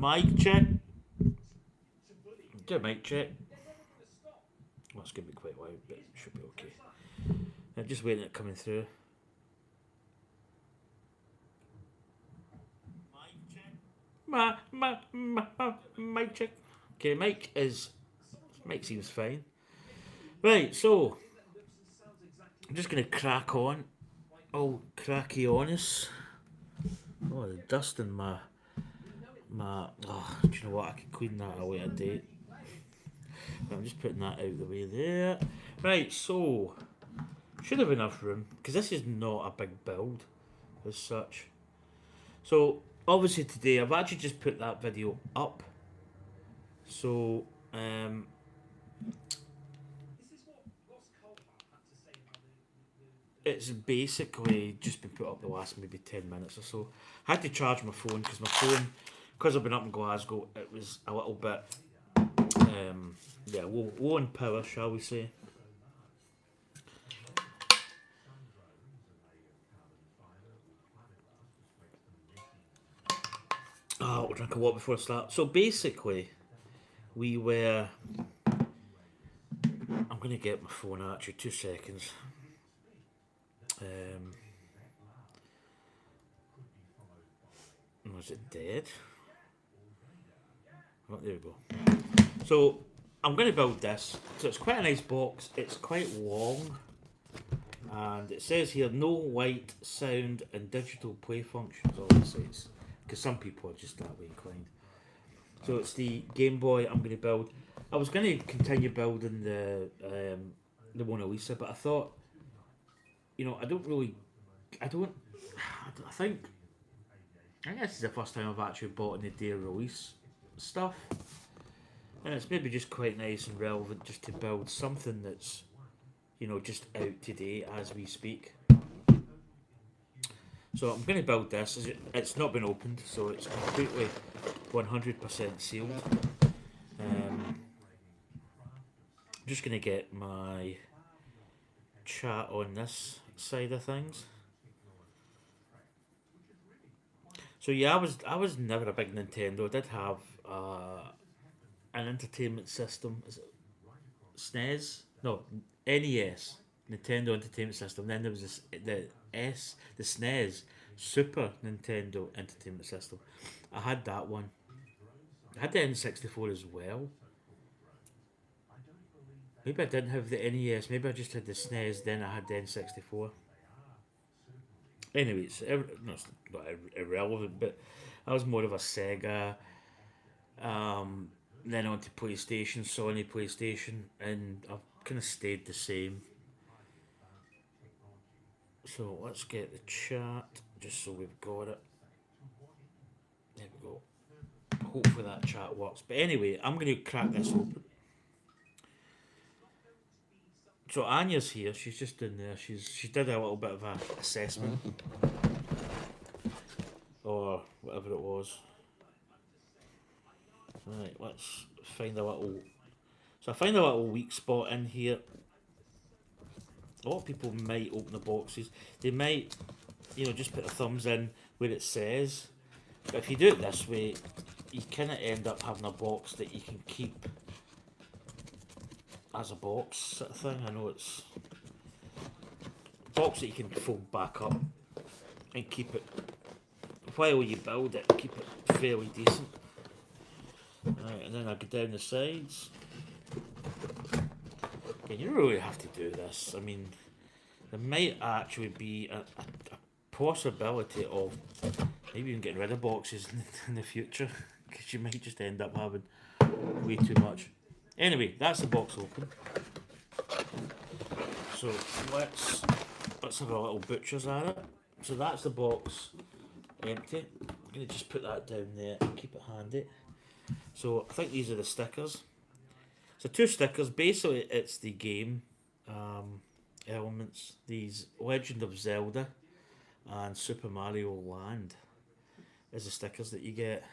Mic check. Do a mic check. Well, it's going to be quite loud, but it should be okay. I'm just waiting it coming through. Mic check. Okay, mic seems fine. Right, so I'm just going to crack on. Oh, cracky honest. Oh, the dust in my. Oh, do you know what? I can clean that away a date. I'm just putting that out the way there. Right, so should have enough room because this is not a big build as such. So obviously today I've actually just put that video up. So it's basically just been put up the last maybe 10 minutes or so. I had to charge my phone because because I've been up in Glasgow, it was a little bit yeah, low on power, shall we say. Oh, I'll drink a water before I start. So basically, we were. I'm going to get my phone actually, 2 seconds. Was it dead? Oh, there we go. So, I'm going to build this. So, it's quite a nice box. It's quite long. And it says here no light, sound, and digital play functions. Obviously, it's because some people are just that way inclined. So it's the Game Boy I'm going to build. I was going to continue building the Mona Lisa, but I thought, I don't really, I don't, I think this is the first time I've actually bought in the day of release stuff, and it's maybe just quite nice and relevant just to build something that's, just out today as we speak. So I'm going to build this. It's not been opened, so it's completely 100% sealed. I'm just going to get my chat on this side of things. So yeah, I was never a big Nintendo. I did have an entertainment system. Is it SNES? No, NES. Nintendo Entertainment System. Then there was the SNES, Super Nintendo Entertainment System. I had that one. I had the N64 as well. Maybe I didn't have the NES. Maybe I just had the SNES. Then I had the N64. Anyway, it's not irrelevant, but I was more of a Sega. Then on to PlayStation, Sony PlayStation, and I've kind of stayed the same. So let's get the chat just so we've got it. There we go. Hopefully that chat works. But anyway, I'm going to crack this open. So Anya's here. She's just in there. She did a little bit of an assessment, or whatever it was. Right, let's find a little. So I find a little weak spot in here. A lot of people might open the boxes. They might, just put their thumbs in where it says. But if you do it this way, you kind of end up having a box that you can keep as a box sort of thing. I know it's a box that you can fold back up and keep it while you build it. Keep it fairly decent. Right, and then I go down the sides. And you don't really have to do this. I mean, there might actually be a possibility of maybe even getting rid of boxes in the future, because you might just end up having way too much. Anyway, that's the box open. So let's have a little butcher's at it. So that's the box empty. I'm going to just put that down there and keep it handy. So I think these are the stickers. So 2 stickers. Basically, it's the game elements. These Legend of Zelda and Super Mario Land is the stickers that you get,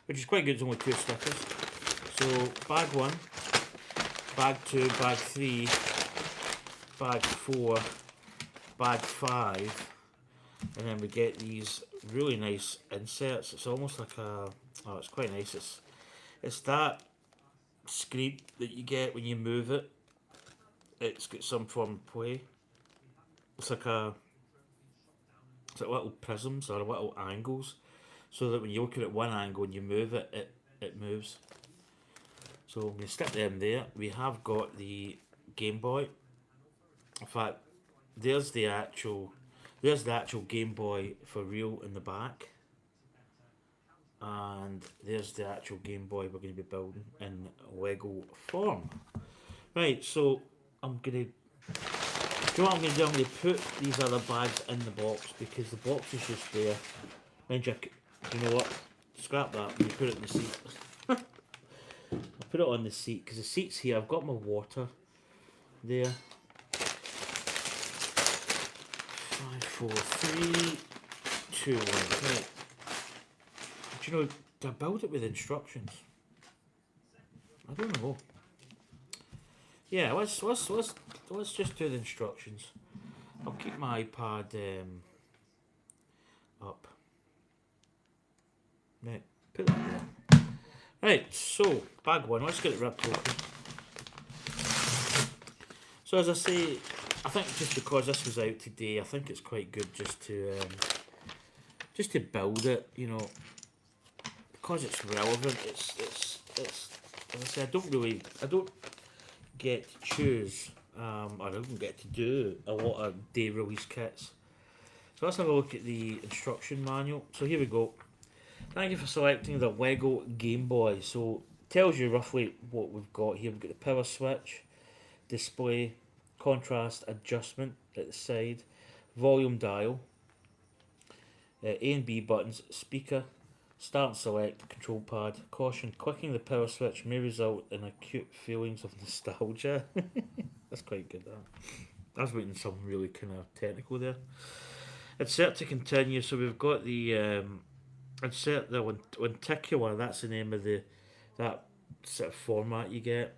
which is quite good. It's only 2 stickers. So bag 1, bag 2, bag 3, bag 4, bag 5, and then we get these really nice inserts. It's almost like Oh, it's quite nice. It's that screen that you get when you move it. It's got some form of play. It's like it's like little prisms or little angles, so that when you look at it one angle and you move it, it moves. So I'm going to stick them there. We have got the Game Boy. In fact, there's the actual Game Boy for real in the back, and there's the actual Game Boy we're going to be building in Lego form. Right, so I'm gonna. Do you know what I'm gonna do? I'm gonna put these other bags in the box because the box is just there. Mind you, you know what? Scrap that. You put it in the seat. I'll put it on the seat because the seat's here. I've got my water there. 5, 4, 3, 2, 1. Right. Do you know? Do I build it with instructions? I don't know. Yeah, let's just do the instructions. I'll keep my iPad up. Right, put that there. Right, so bag one. Let's get it ripped open. So as I say, I think just because this was out today, I think it's quite good just to build it. You know, because it's relevant. It's. As I say, I don't get to choose. I don't get to do a lot of day release kits. So let's have a look at the instruction manual. So here we go. Thank you for selecting the Lego Game Boy. So it tells you roughly what we've got here. We've got the power switch, display, contrast adjustment at the side, volume dial, A and B buttons, speaker, start and select, control pad. Caution, clicking the power switch may result in acute feelings of nostalgia. That's quite good, that. I was waiting something really kind of technical there. Insert to continue. So we've got the insert the lenticular. That's the name of that sort of format you get.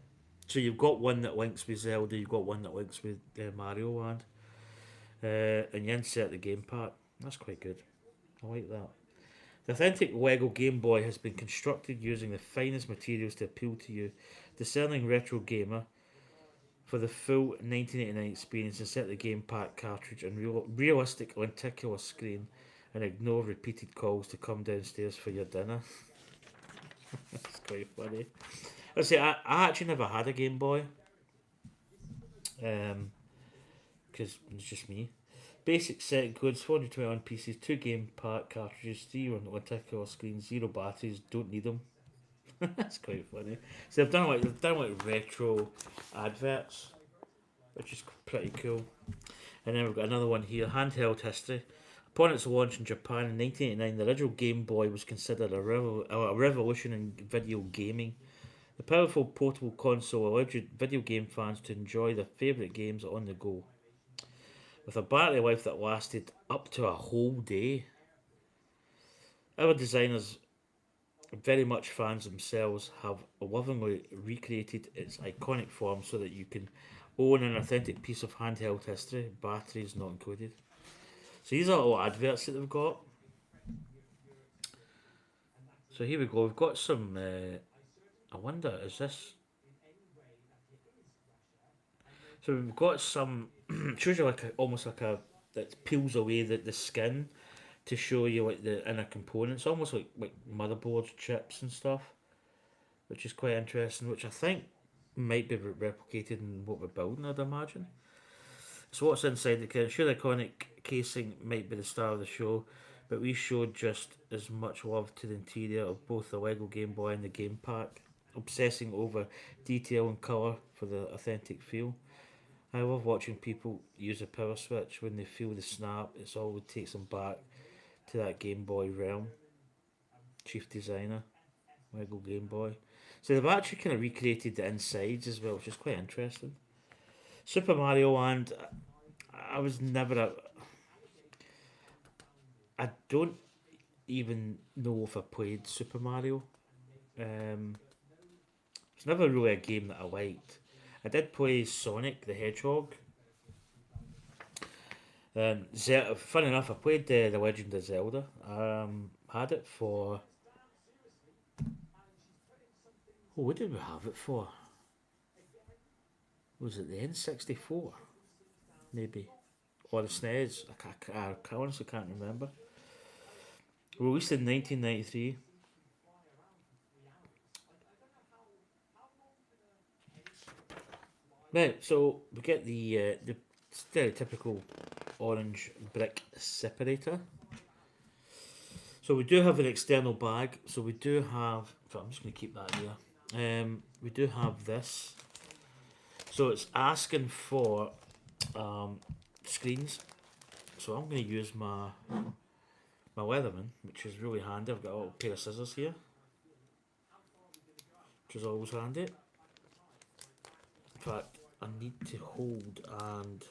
So you've got one that links with Zelda. You've got one that links with Mario Land, and you insert the game pack. That's quite good. I like that. The authentic Lego Game Boy has been constructed using the finest materials to appeal to you, discerning retro gamer. For the full 1989 experience, insert the game pack cartridge and realistic lenticular screen and ignore repeated calls to come downstairs for your dinner. That's quite funny. I say I actually never had a Game Boy, because it's just me. Basic set includes 421 pieces, 2 game pack cartridges, 3 lenticular screens, 0 batteries. Don't need them. That's quite funny. So they've done like retro adverts, which is pretty cool. And then we've got another one here, handheld history. Upon its launch in Japan in 1989, the original Game Boy was considered a revolution in video gaming. The powerful portable console allowed video game fans to enjoy their favourite games on the go. With a battery life that lasted up to a whole day. Our designers, very much fans themselves, have lovingly recreated its iconic form so that you can own an authentic piece of handheld history, batteries not included. So these are all adverts that they've got. So here we go. We've got some. I wonder, is this? So we've got some. Shows you like almost like a that peels away the skin to show you like the inner components, almost like motherboard chips and stuff, which is quite interesting. Which I think might be replicated in what we're building, I'd imagine. So what's inside the kit? Sure, the iconic casing might be the star of the show, but we showed just as much love to the interior of both the Lego Game Boy and the game pack, obsessing over detail and colour for the authentic feel. I love watching people use a power switch when they feel the snap. It's always takes them back to that Game Boy realm. Chief designer, Lego Game Boy. So they've actually kind of recreated the insides as well, which is quite interesting. Super Mario Land. I was never a. I don't even know if I played Super Mario. It's never really a game that I liked. I did play Sonic the Hedgehog. Fun enough, I played the Legend of Zelda. Had it for Oh, what did we have it for? Was it the N64? Maybe. Or the SNES? I honestly can't remember. Released in 1993. Right, so we get the stereotypical orange brick separator. So we do have an external bag. So we do have. So I'm just going to keep that here. We do have this. So it's asking for screens. So I'm going to use my Leatherman, which is really handy. I've got a little pair of scissors here, which is always handy. In fact, I need to hold and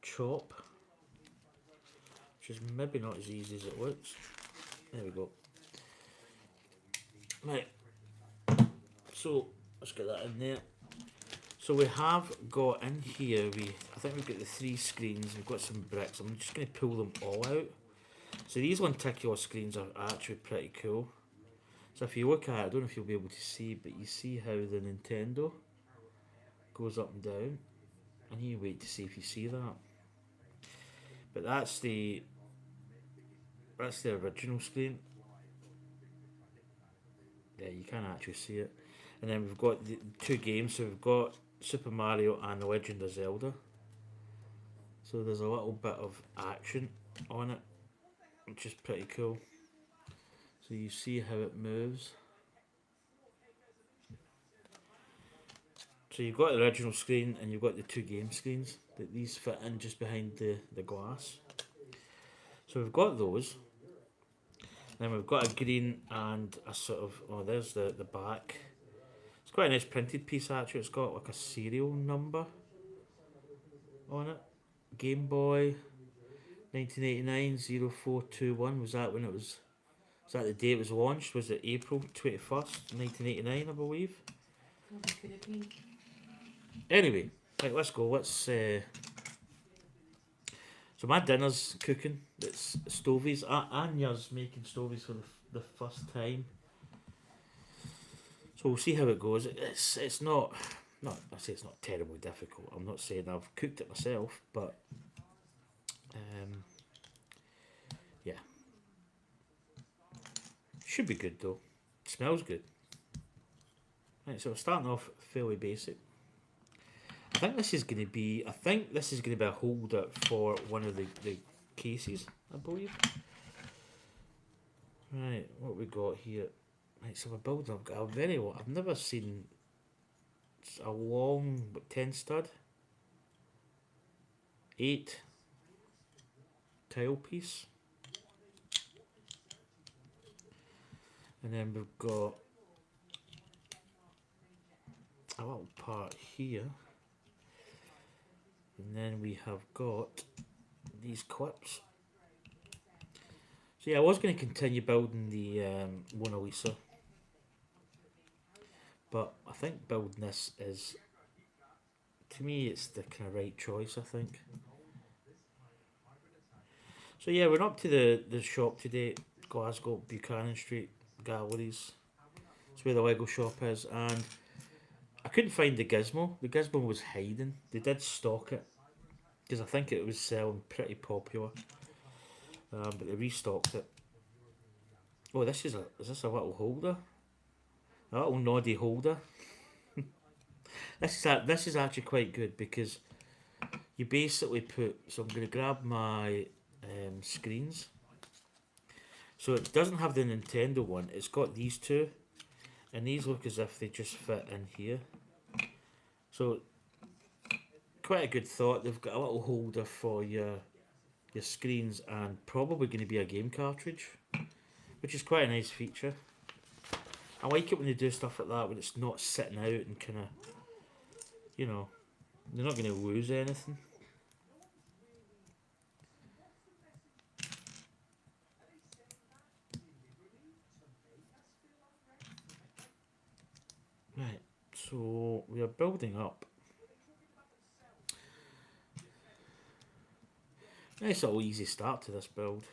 chop, which is maybe not as easy as it looks. There we go. Right, so let's get that in there. So we have got in here, I think we've got the 3 screens, we've got some bricks. I'm just going to pull them all out. So these lenticular screens are actually pretty cool. So if you look at it, I don't know if you'll be able to see, but you see how the Nintendo goes up and down. I need to wait to see if you see that. But that's the original screen. Yeah, you can't actually see it. And then we've got the 2 games. So we've got Super Mario and The Legend of Zelda. So there's a little bit of action on it, which is pretty cool. So you see how it moves. So you've got the original screen and you've got the 2 game screens that these fit in just behind the glass. So we've got those. Then we've got a green and a sort of, oh, there's the back. It's quite a nice printed piece actually. It's got like a serial number on it. Game Boy 1989 0421. Was that when it was that the day it was launched? Was it April 21st 1989, I believe? Could have been. Anyway, right, let's go. So my dinner's cooking. It's stovies. Anya's making stovies for the first time. So we'll see how it goes. It's not I say it's not terribly difficult. I'm not saying I've cooked it myself, but yeah, should be good though. Smells good. Right, so we're starting off fairly basic. I think this is going to be a holder for one of the cases, I believe. Right, what we got here? Right, so we're building. I've got I've never seen a long 10 stud 8 tile piece, and then we've got a little part here, and then we have got these clips. So yeah, I was going to continue building the Mona Lisa, but I think building this is, to me, it's the kind of right choice, I think. So yeah, we're up to the shop today, Glasgow, Buchanan Street Galleries. It's where the Lego shop is, and I couldn't find the gizmo. The gizmo was hiding. They did stock it, because I think it was selling pretty popular. But they restocked it. Oh, is this a little holder? A little noddy holder. This is actually quite good because you basically put. So I'm going to grab my screens. So it doesn't have the Nintendo one. It's got these 2, and these look as if they just fit in here. So quite a good thought. They've got a little holder for your screens and probably going to be a game cartridge, which is quite a nice feature. I like it when they do stuff like that when it's not sitting out and kind of, you know, they're not going to lose anything. Right, so we are building up. Nice little easy start to this build.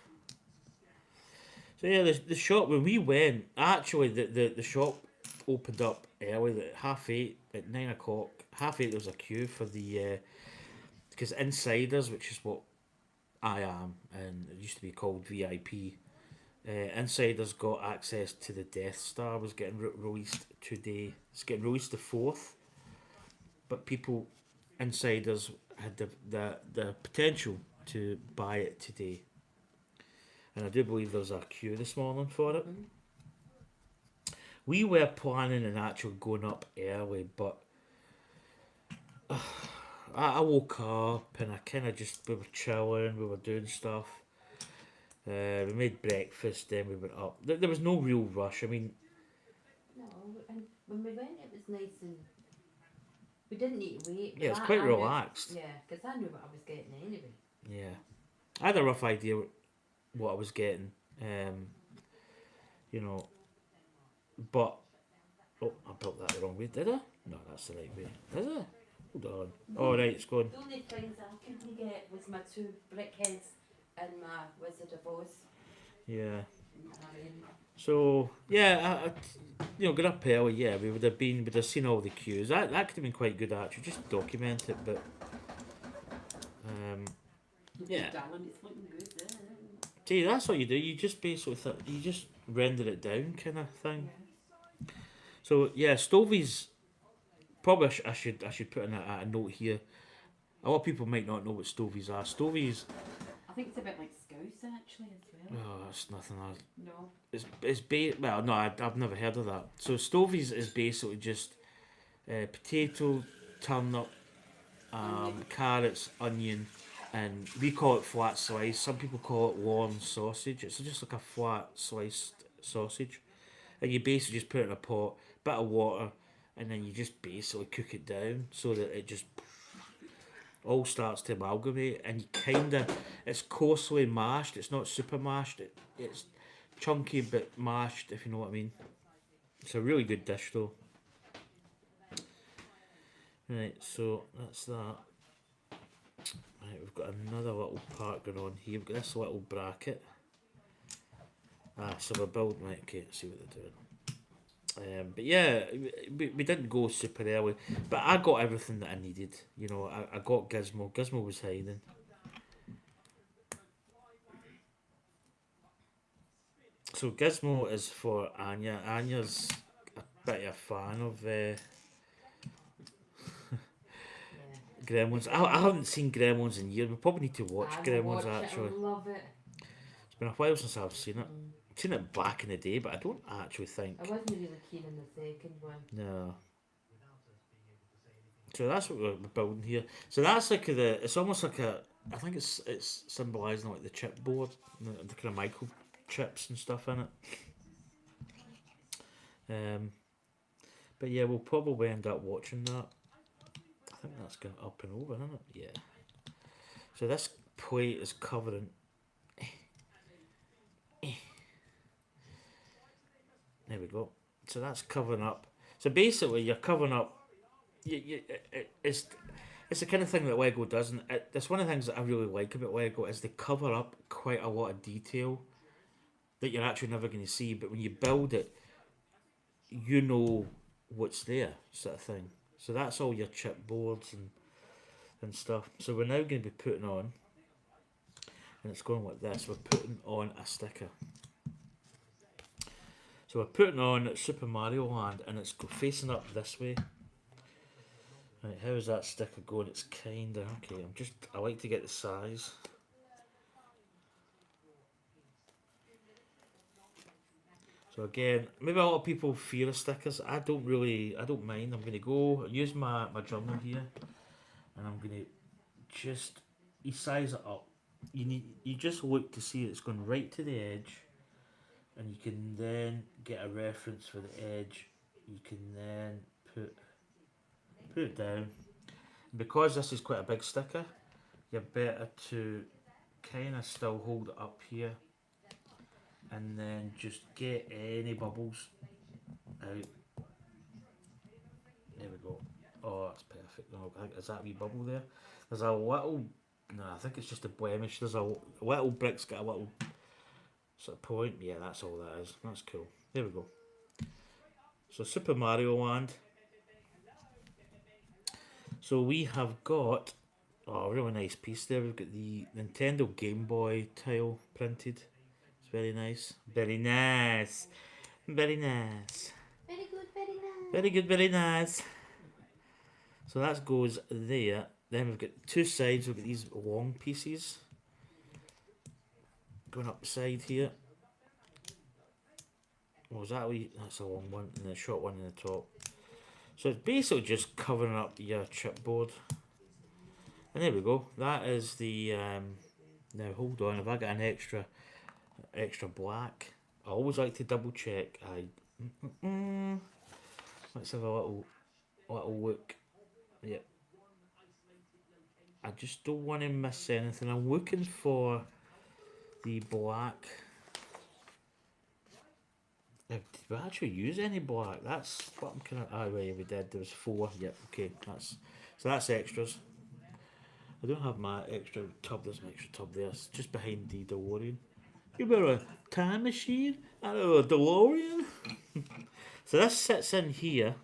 So yeah, the shop, when we went, actually the shop opened up early, at 8:30, at 9 o'clock. 8:30 there was a queue for the because Insiders, which is what I am, and it used to be called VIP. Insiders got access to the Death Star. Was getting released today. It's getting released the 4th, but people, insiders, had the potential to buy it today, and I do believe there's a queue this morning for it. Mhm. We were planning on actually going up early, but I woke up and I kind of just, we were chilling, we were doing stuff. We made breakfast, then we went up. There was no real rush. I mean, No, and when we went, it was nice and we didn't need to wait. 'Cause yeah, it's quite I knew- relaxed. Yeah, because I knew what I was getting anyway. Yeah, I had a rough idea what I was getting. You know, but oh, I built that the wrong way. Did I? No, that's the right way. Is it? Hold on. Oh right, it's gone. The only things I couldn't get was my 2 brickheads and my Wizard of Oz. Yeah. I mean, So yeah, get up early. Yeah, we would have seen all the queues. That could have been quite good actually. Just document it, but yeah. darling, it's looking good. See, that's what you do. You just basically you just render it down, kind of thing. Yeah. So yeah, Stovies. Probably I should put in a note here. A lot of people might not know what Stovies are. Stovies. I think it's a bit like Scouse actually as well. Oh, that's nothing. No. Well, no, I've never heard of that. So Stovies is basically just potato, turnip, carrots, onion, and we call it flat slice. Some people call it Lorne sausage. It's just like a flat sliced sausage, and you basically just put it in a pot, bit of water, and then you just basically cook it down so that it just all starts to amalgamate, and you it's coarsely mashed. It's not super mashed. It's chunky but mashed, if you know what I mean. It's a really good dish though. Right, so that's that. Right, we've got another little part going on here. We've got this little bracket. So we're building, right, okay, let's see what they're doing. But yeah, we didn't go super early, but I got everything that I needed. You know, I got Gizmo. Gizmo was hiding. So Gizmo is for Anya. Anya's a bit of a fan of Yeah. Gremlins. I haven't seen Gremlins in years. We probably need to watch I Gremlins watch actually. It, I love it. It's been a while since I've seen it. Seen it back in the day, but I don't actually think. I wasn't really keen on the second one. No. So that's what we're building here. So that's like it's almost like I think it's symbolising like the chipboard, the kind of microchips and stuff in it. But yeah, we'll probably end up watching that. I think that's going up and over, isn't it? Yeah. So this plate is covering. There we go. So that's covering up. So basically, you're covering up. It's the kind of thing that Lego does, and it's one of the things that I really like about Lego is they cover up quite a lot of detail that you're actually never going to see. But when you build it, you know what's there, sort of thing. So that's all your chipboards and stuff. So we're now going to be putting on, and it's going like this. We're putting on a sticker. So we're putting on Super Mario Land, and it's facing up this way. Right, how is that sticker going? It's kinda okay. I like to get the size. So again, maybe a lot of people fear of stickers. I don't mind. I'm gonna use my journal here, and I'm gonna just you size it up. You just look to see it's going right to the edge. And you can then get a reference for the edge. You can then put it down. Because this is quite a big sticker, you're better to kind of still hold it up here, and then just get any bubbles out. There we go. Oh, that's perfect. No, is that a wee bubble there? There's a little. No, I think it's just a blemish. There's a little brick's got a little sort of point. Yeah, that's all that is. That's cool. There we go. So Super Mario Land. So we have got a really nice piece there. We've got the Nintendo Game Boy tile printed. It's very nice. Very nice. Very nice. Very good, very nice. Very good, very nice. So that goes there. Then we've got two sides. We've got these long pieces going up the side here. Oh, is that that's a long one, and the short one in the top. So it's basically just covering up your chipboard. And there we go. That is the. Now hold on. Have I got an extra black? I always like to double check. Let's have a little look. Yep. I just don't want to miss anything. I'm looking for the black. Now, did we actually use any black? That's what I'm kind of. Ah, right, we did. There was 4. Yep. Okay. That's extras. I don't have my extra tub. There's my extra tub there. It's just behind the DeLorean. You got a time machine? I don't know, a DeLorean? So this sits in here.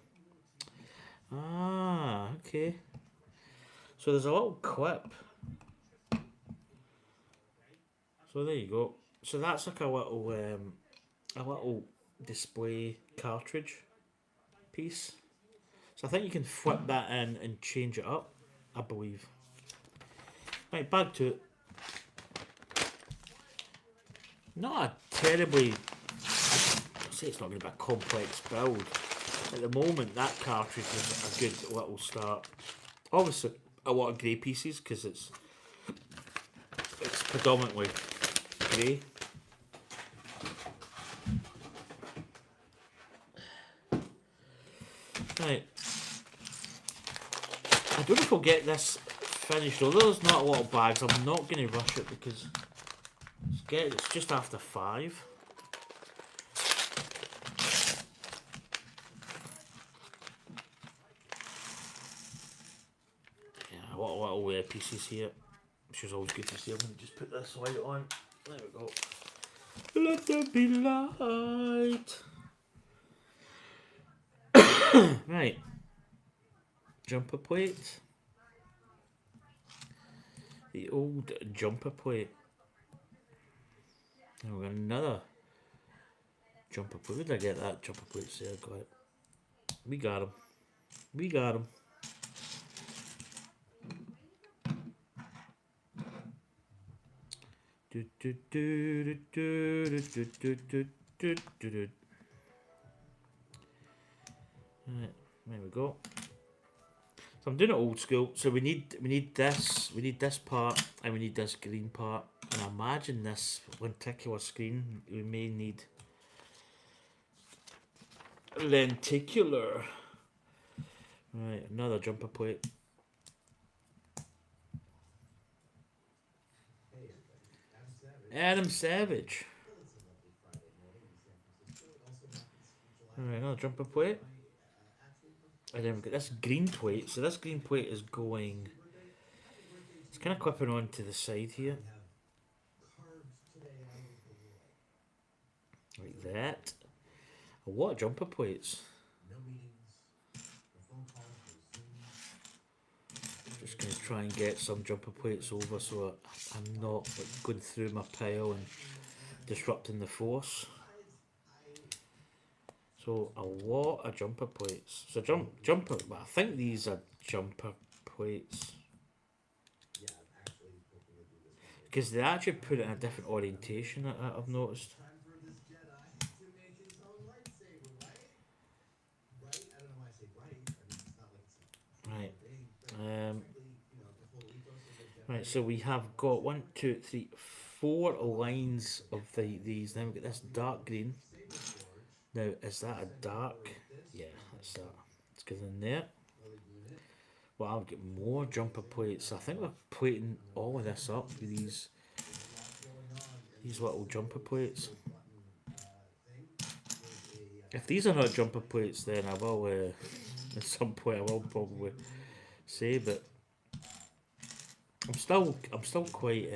Ah, okay. So there's a little clip. So there you go. So that's like a little display cartridge piece. So I think you can flip that in and change it up, I believe. Right, back to it. Not a terribly, I'd say it's not going to be a complex build. At the moment, that cartridge is a good little start. Obviously, a lot of grey pieces because it's predominantly grey. Right. I don't know if we'll get this finished, although there's not a lot of bags. I'm not going to rush it because it's just after 5. Yeah, a lot of little pieces here, which is always good to see. I'm going to just put this light on. There we go. Let there be light. Right. Jumper plate. The old jumper plate. And we've got another jumper plate. Where did I get that jumper plate? There, got it. We got him. We got him. Right, there we go. So I'm doing it old school. So we need this part, and we need this green part. And I imagine this lenticular screen we may need lenticular. Right, another jumper plate. Adam Savage. Alright, another jumper plate. And then we've got this green plate. So this green plate is going... It's kind of clipping on to the side here. Like that. A lot of jumper plates. Just going to try and get some jumper plates over so I'm not like, going through my pile and disrupting the force. So a lot of jumper plates. So jumper, but I think these are jumper plates. Because they actually put it in a different orientation, I've noticed. Right. Right, so we have got 1, 2, 3, 4 lines of these. Then we've got this dark green. Now, is that a dark? Yeah, that's that. Let's get in there. Well, I'll get more jumper plates. I think we're plating all of this up with these little jumper plates. If these are not jumper plates, then I will, at some point, I will probably say, but I'm still quite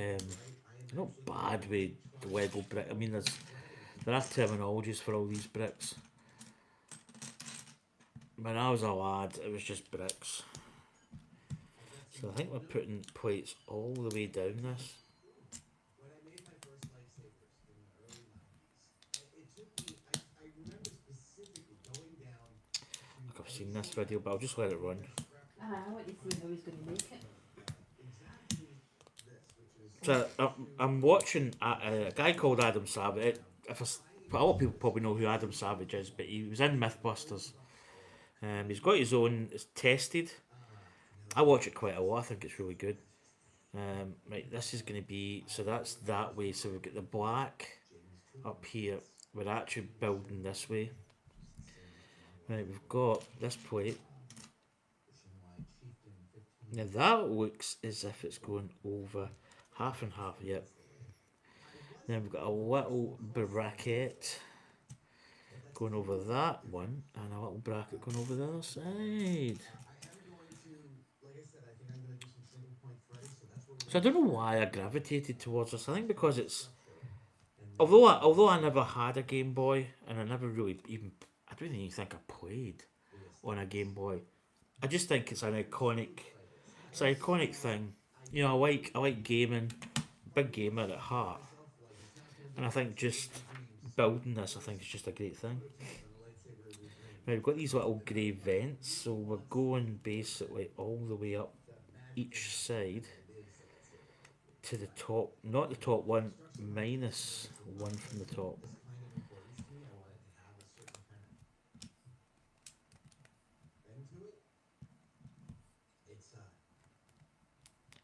not bad with the Lego brick. I mean, there are terminologies for all these bricks. when I was a lad, it was just bricks. So I think we're putting plates all the way down this. When I made my first lightsabers in the early 90s, it took me, I remember specifically going down Like I've seen this video, but I'll just let it run. I want to see how he's going to make it. exactly this, which is So I'm watching a guy called Adam Savage. A lot of people probably know who Adam Savage is, but he was in MythBusters. He's got his own. It's tested. I watch it quite a lot. I think it's really good. Right, this is going to be so that's that way. So we've got the black up here. We're actually building this way. Right, we've got this plate. Now that looks as if it's going over half and half. Yep. Then we've got a little bracket going over that one, and a little bracket going over the other side. I am going to, like I said, I think I'm going to do some single point threading, so that's what we're So I don't know why I gravitated towards this. I think because it's although I never had a Game Boy, and I never really even I don't even think I played on a Game Boy. I just think it's an iconic thing. You know, I like gaming, big gamer at heart, and I think just building this, I think it's just a great thing. Now we've got these little grey vents, so we're going basically all the way up each side to the top, not the top one, minus one from the top. bend to it. It's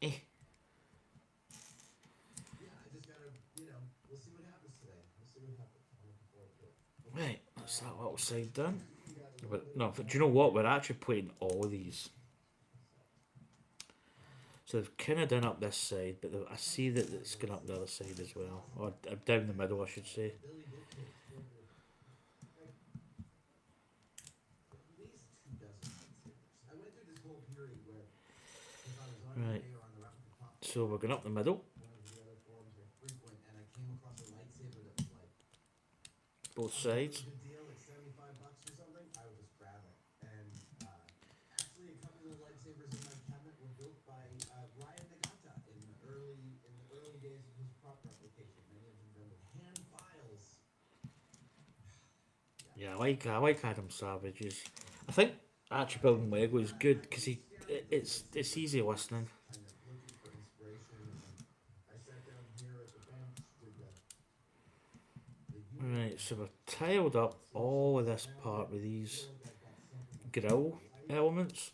Eh. yeah, I just gotta, we'll see what happens today. We'll see what happens. I'm looking forward to it. Right, that's that little side done. But no, do you know what? We're actually playing all of these. So they've kind of done up this side, but I see that it's going up the other side as well. Or down the middle, I should say. At least 2 dozen lightsabers. I went through this whole period where if I was on Right. eBay or on the Replica Pop, So we're going up the middle, one of the other forums were frequent, and I came across a lightsaber that was like both sides. a good deal, like $75 or something. I would just grab it. And actually, a couple of the lightsabers in my cabinet were built by Ryan Nagata in the early days of his prop replication. Many of them done with hand files. Yeah, I like Adam Savage's. I think actually building Lego is good because it's easy listening. Kind of looking for inspiration, and I sat down here at the bench, did the Right, so we've tiled up all of this part with these grill elements.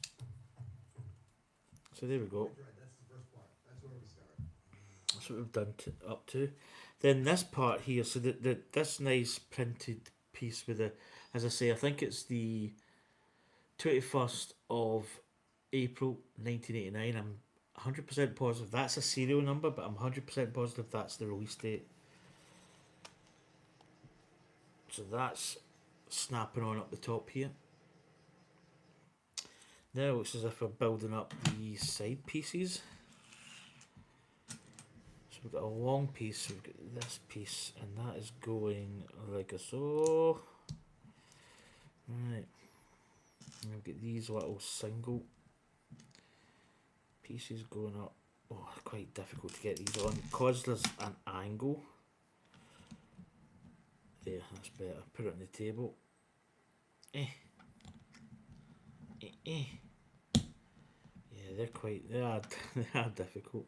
So there we go. Right, that's the first part. That's where we start. That's what we've done up to. Then this part here, so this nice printed piece with the, as I say, I think it's the 21st of April 1989. I'm 100% positive that's a serial number, but I'm 100% positive that's the release date. So that's snapping on up the top here. Now it looks as if we're building up the side pieces. So we've got a long piece, we've got this piece, and that is going like so. Right. And we've got these little single pieces going up. Oh, quite difficult to get these on because there's an angle. There, that's better. Put it on the table. Yeah, they are they are difficult.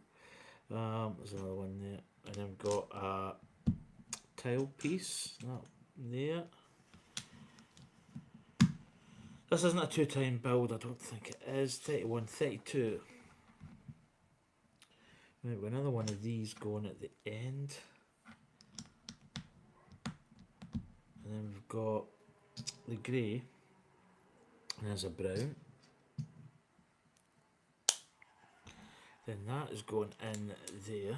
There's another one there, and then we've got a tile piece that there. This isn't a 2-time build, I don't think it is. 31, 32. Right, we've got another one of these going at the end. And then we've got the grey, and there's a brown. Then that is going in there.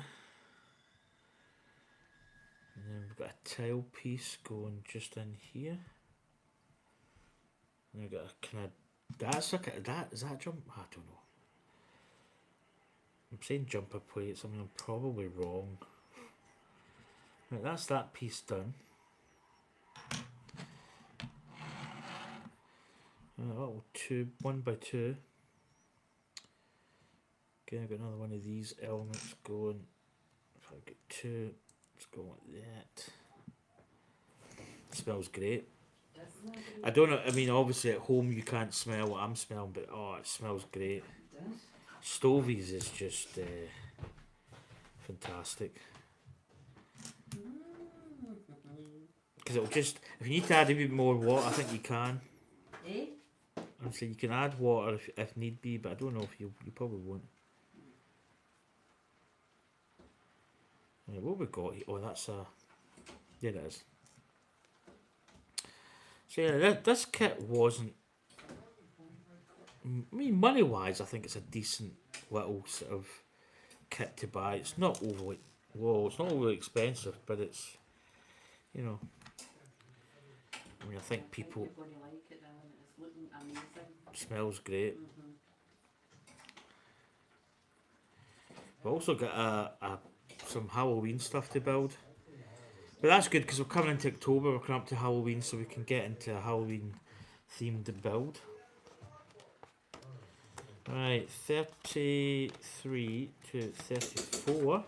And then we've got a tile piece going just in here. And we've got a kind of is that jump? I don't know. I'm saying jumper plates. I mean, I'm probably wrong. Right, that's that piece done. A little tube, 1x2. Okay, I've got another one of these elements going. If I get two, let's go like that. Smells great. Does smell I don't know. I mean, obviously at home you can't smell what I'm smelling, but oh, it smells great. good. Stovies is just fantastic. Because it'll just, if you need to add a bit more water, I think you can. Eh? Obviously, you can add water if need be, but I don't know if you probably won't. Right, what we got here? Oh, that's a. There it is. So yeah, this kit wasn't. I mean, money wise, I think it's a decent little sort of kit to buy. It's not overly. Whoa, it's not overly expensive, but it's. You know. I mean, I think people. You're going to like it, Alan. It's looking amazing. Smells great. Mm-hmm. We've also got some Halloween stuff to build. But that's good because we're coming into October, we're coming up to Halloween, so we can get into a Halloween themed build. Right, 33 to 34.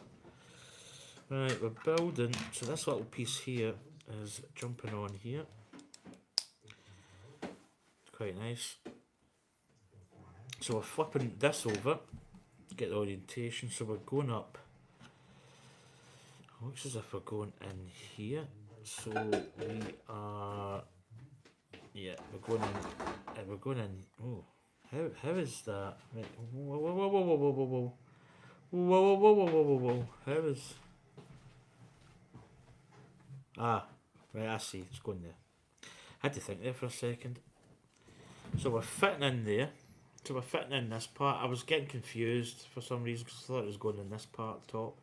Right, we're building, so this little piece here is jumping on here. It's quite nice. So we're flipping this over, get the orientation, so we're going up. Looks as if we're going in here. So we are, yeah, we're going in, we're going in, oh, how is that? Right. Whoa, whoa, whoa, whoa, whoa, whoa, whoa, whoa. Whoa, whoa, whoa, whoa, whoa, whoa, whoa. How is, right, I see, it's going there. Had to think there for a second. So we're fitting in there. So we're fitting in this part. I was getting confused for some reason because I thought it was going in this part top.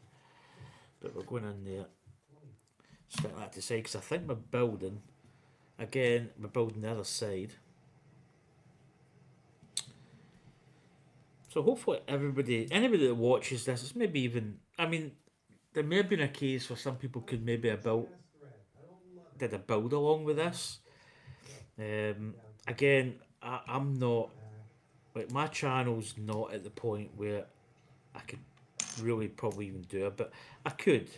But we're going in there. Stick that to the side because I think we're building. Again, we're building the other side. So hopefully anybody that watches this, it's maybe even, I mean, there may have been a case where some people could maybe have did a build along with this. Again, I'm not, like my channel's not at the point where I could really probably even do it, but I could.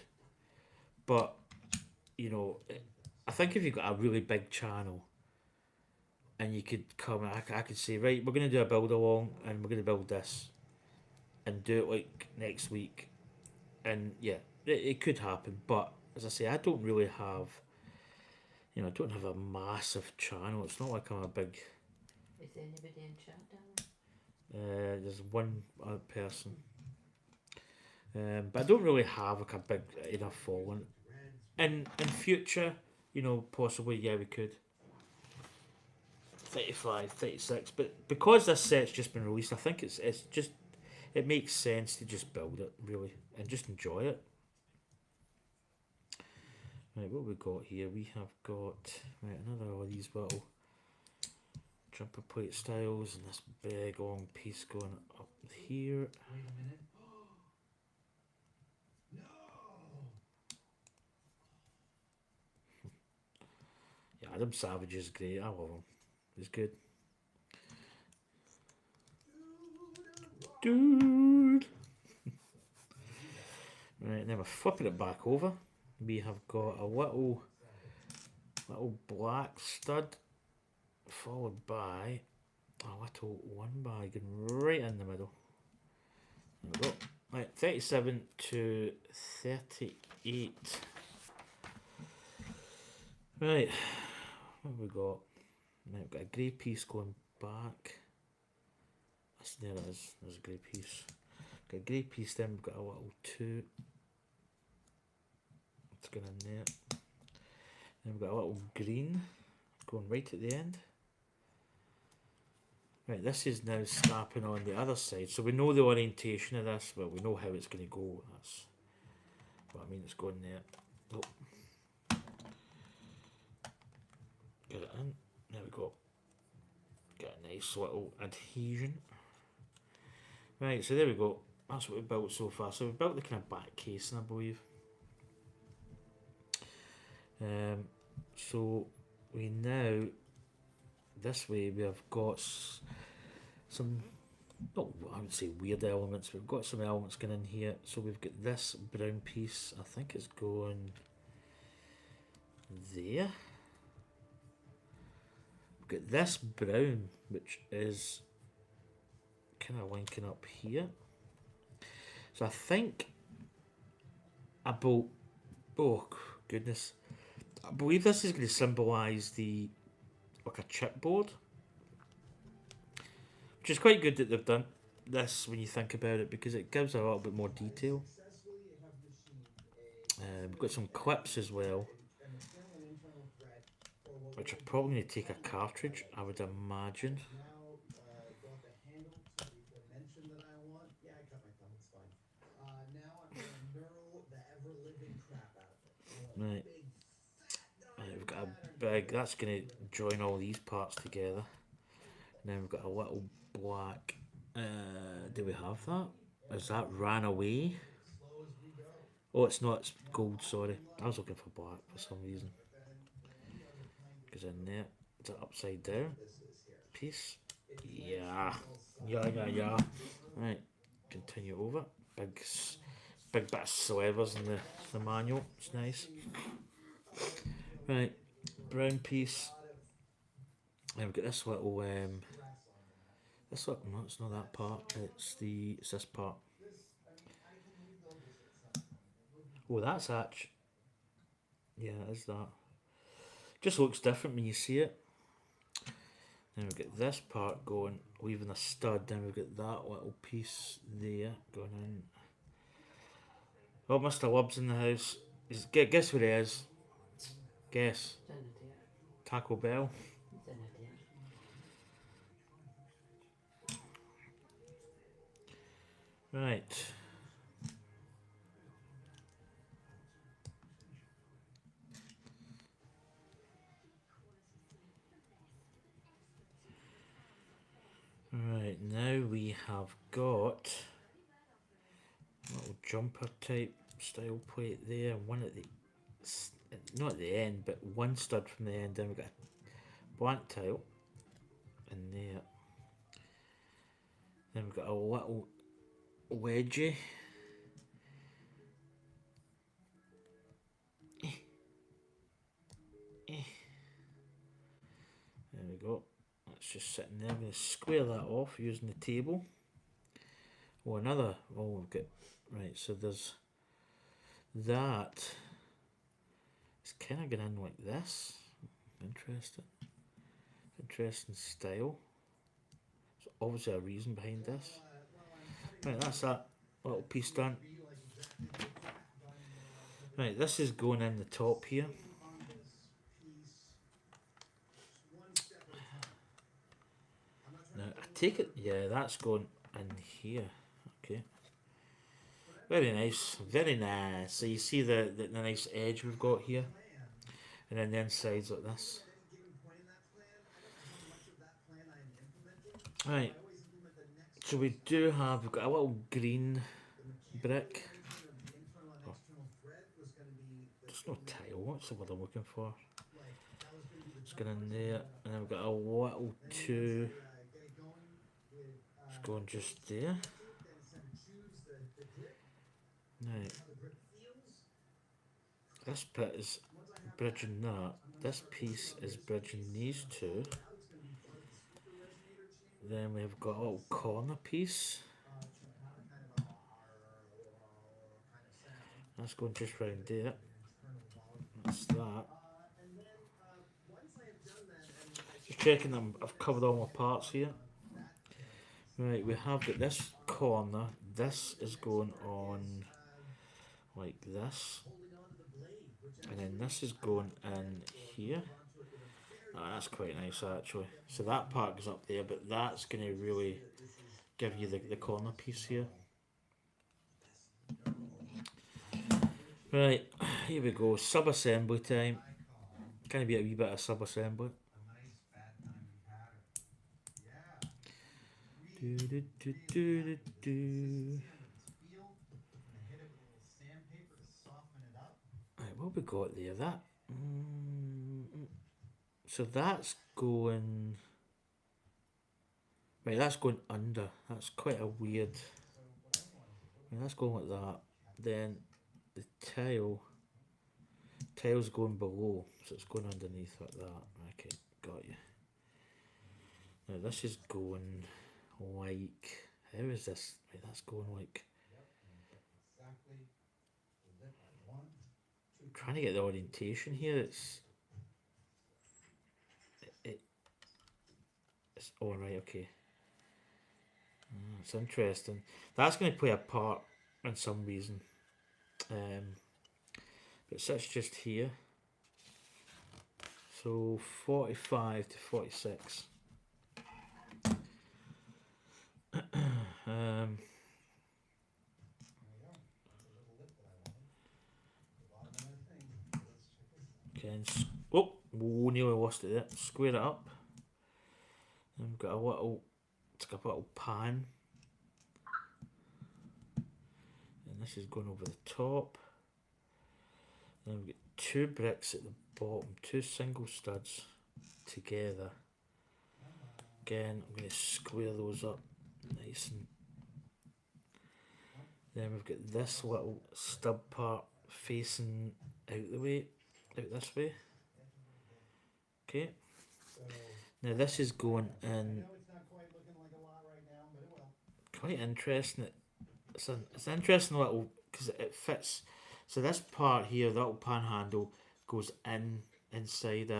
But, you know, I think if you've got a really big channel and you could come, I could say, right, we're going to do a build along and we're going to build this and do it like next week. And yeah, it could happen. But as I say, I don't really have, you know, I don't have a massive channel. It's not like I'm a big. Is anybody in chat, Alan? There's one other person. But I don't really have like a big enough following. In future, you know, possibly, yeah, we could. 35, 36, but because this set's just been released, I think it's just, it makes sense to just build it, really, and just enjoy it. Right, what have we got here? We have got, right, another of these little jumper plate styles, and this big long piece going up here. Wait a minute. No. Yeah, Adam Savage is great. I love him. He's good. Dude. Right, now we're flipping it back over. We have got a little black stud followed by a little one bar going right in the middle. There we go. Right, 37 to 38. Right, what have we got? Now we've got a grey piece going back. There it is, there's a grey piece. Got a grey piece, then we've got a little two. It's going in there. Then we've got a little green going right at the end. Right, this is now snapping on the other side. So we know the orientation of this, but we know how it's going to go. That's what I mean, it's going there. Oh. Get it in. There we go. Get a nice little adhesion. Right, so there we go. That's what we've built so far. So we've built the kind of back casing, I believe. So we now this way we have got some, not I would say weird elements, we've got some elements going in here. So we've got this brown piece, I think it's going there. We've got this brown, which is kind of linking up here. So I think about, oh goodness, I believe this is going to symbolise the, like a chipboard, which is quite good that they've done this when you think about it, because it gives a little bit more detail. We've got some clips as well, which are probably going to take a cartridge, I would imagine. Right. We've got a big, that's going to join all these parts together. And then we've got a little black, do we have that? Is that ran away? Oh, it's not, it's gold, sorry. I was looking for black for some reason. Goes in there. Is it upside down? Piece? Yeah. Yeah. Right, continue over. Big bit of slivers in the manual. It's nice. Right, brown piece. And we've got this little no, it's not that part. It's this part. Oh, that's actually, yeah, it is that. Just looks different when you see it. Then we've got this part going, leaving a stud. Then we've got that little piece there going in. Oh, Mr. Lubb's in the house. Guess what it is? Guess. Taco Bell. Right. Right, now we have got a little jumper type style plate there, one at the, not at the end, but one stud from the end. Then we've got a blank tile in there. Then we've got a little wedgie. There we go. That's just sitting there. I'm going to square that off using the table. Oh, another. Oh, we've got. Right, so there's that. It's kind of going in like this. Interesting. Interesting style. There's obviously a reason behind this. Right, that's that little piece done. Right, this is going in the top here. Now, I take it, yeah, that's going in here. Okay. Very nice, very nice. So you see the nice edge we've got here, and then the inside's like this. Right. So we've got a little green brick. Oh. There's no tile. What's the word I'm looking for? It's going in there, and then we've got a little two. It's going just there. Right. This bit is bridging that. This piece is bridging these two. Then we've got a little corner piece. That's going just round there. That's that. Just checking that I've covered all my parts here. Right, we have got this corner. This is going on like this. And then this is going in here. Oh, that's quite nice actually. So that part goes up there, but that's going to really give you the corner piece here. Right, here we go. Sub-assembly time. Kind of be a wee bit of sub-assembly. Right, what we got there? That. So that's going. Right, that's going under. That's quite a weird. Right, that's going like that. Then the tile's going below, so it's going underneath like that. Okay, got you. Now this is going like. How is this? Right, that's going like. Exactly. Lit by 1, 2, Trying to get the orientation here. It's all right. Okay. It's interesting. That's going to play a part in some reason. But it sits just here. So 45 to 46. There you go. That's a little lip that I wanted. The bottom of my thing. Let's check this out. Again, oh, nearly lost it there. Square it up. And we've got a little, it's like a little pan. And this is going over the top. And we've got 2 bricks at the bottom, 2 single studs together. Again, I'm going to square those up nice and. Then we've got this little stub part facing out the way, out this way. Okay. So, Now this is going I in. know it's not quite looking like a lot right now, but it will. Quite interesting. It's an interesting little because it fits. So this part here, that little panhandle, goes inside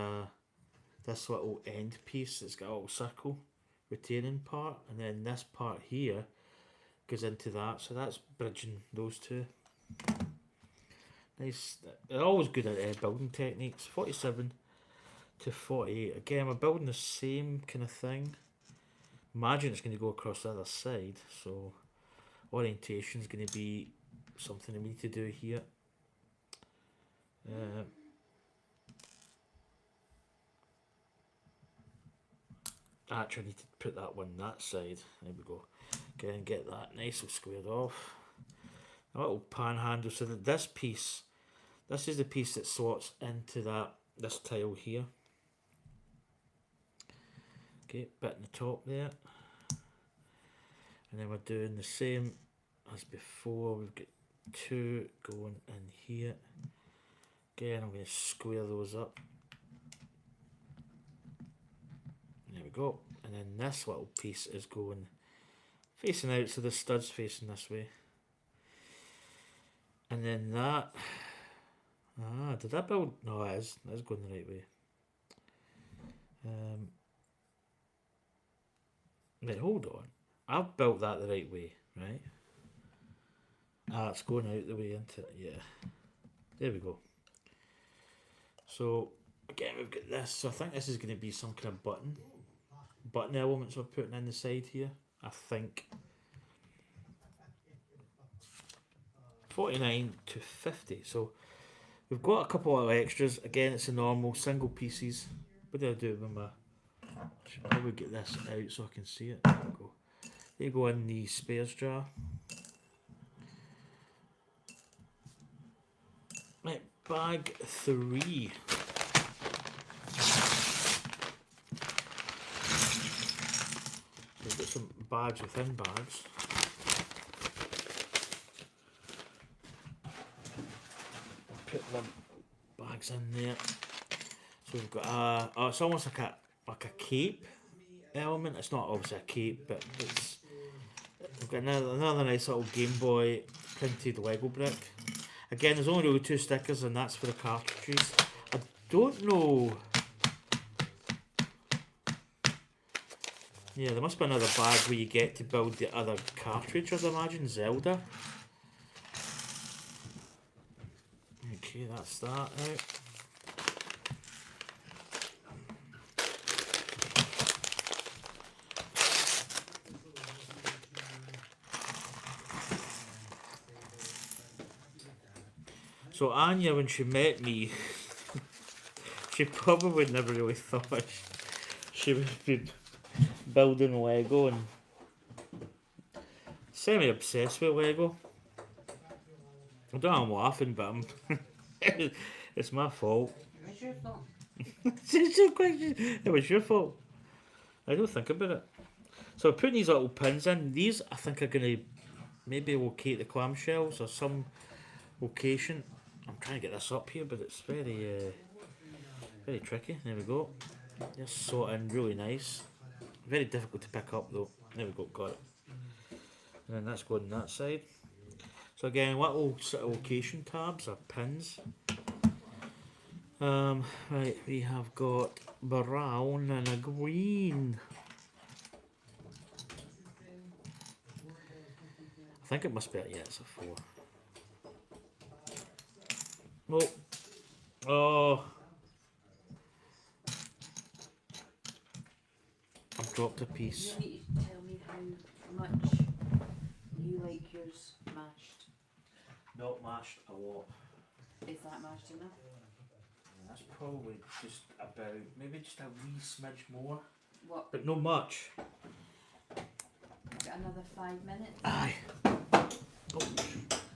this little end piece. It's got a little circle retaining part, and then this part here goes into that. So that's bridging those two. Nice. They're always good at building techniques. 47 to 48. Again, we're building the same kind of thing. Imagine it's going to go across the other side, so orientation is going to be something we need to do here. Actually, I need to put that one that side. There we go. Again, get that nice and squared off. A little panhandle, so that this piece, this is the piece that slots into this tile here. Okay, bit in the top there. And then we're doing the same as before. We've got 2 going in here. Again, I'm going to square those up. There we go. And then this little piece is going facing out, so the stud's facing this way. And then that. Did that build? No, it is. It is going the right way. Right, hold on. I've built that the right way, right? It's going out the way into it, yeah. There we go. So, again, we've got this. So I think this is going to be some kind of button elements we're putting in the side here, I think. 49 to 50. So, we've got a couple of extras. Again, it's a normal single pieces. What do I do with my... Should probably get this out so I can see it. There we go. They go in the spares jar. Right, bag 3. We've got some bags within bags. Put the bags in there. So we've got it's almost like a cape element. It's not obviously a cape, but we've got another nice little Game Boy printed Lego brick. Again, there's only really 2 stickers, and that's for the cartridges. I don't know. Yeah, there must be another bag where you get to build the other cartridge, I'd imagine. Zelda. Okay, that's that out. So Anya, when she met me, she probably never really thought she would be building Lego and semi-obsessed with Lego. I don't know, I'm laughing, but it's my fault. It's your fault. It was your fault. I don't think about it. So we're putting these little pins in. These I think are going to maybe locate the clamshells or some location. I'm trying to get this up here, but it's very tricky. There we go. Just sort in really nice. Very difficult to pick up though. There we go, got it. And then that's going on that side. So again, little sort of location tabs or pins. Right, we have got brown and a green. I think it must be, yeah, it's a 4. Oh, oh. I've dropped a piece. You need to tell me how much you like yours mashed. Not mashed a lot. Is that mashed enough? That's probably just about, maybe just a wee smidge more. What? But not much. Got another 5 minutes? Aye. Oh,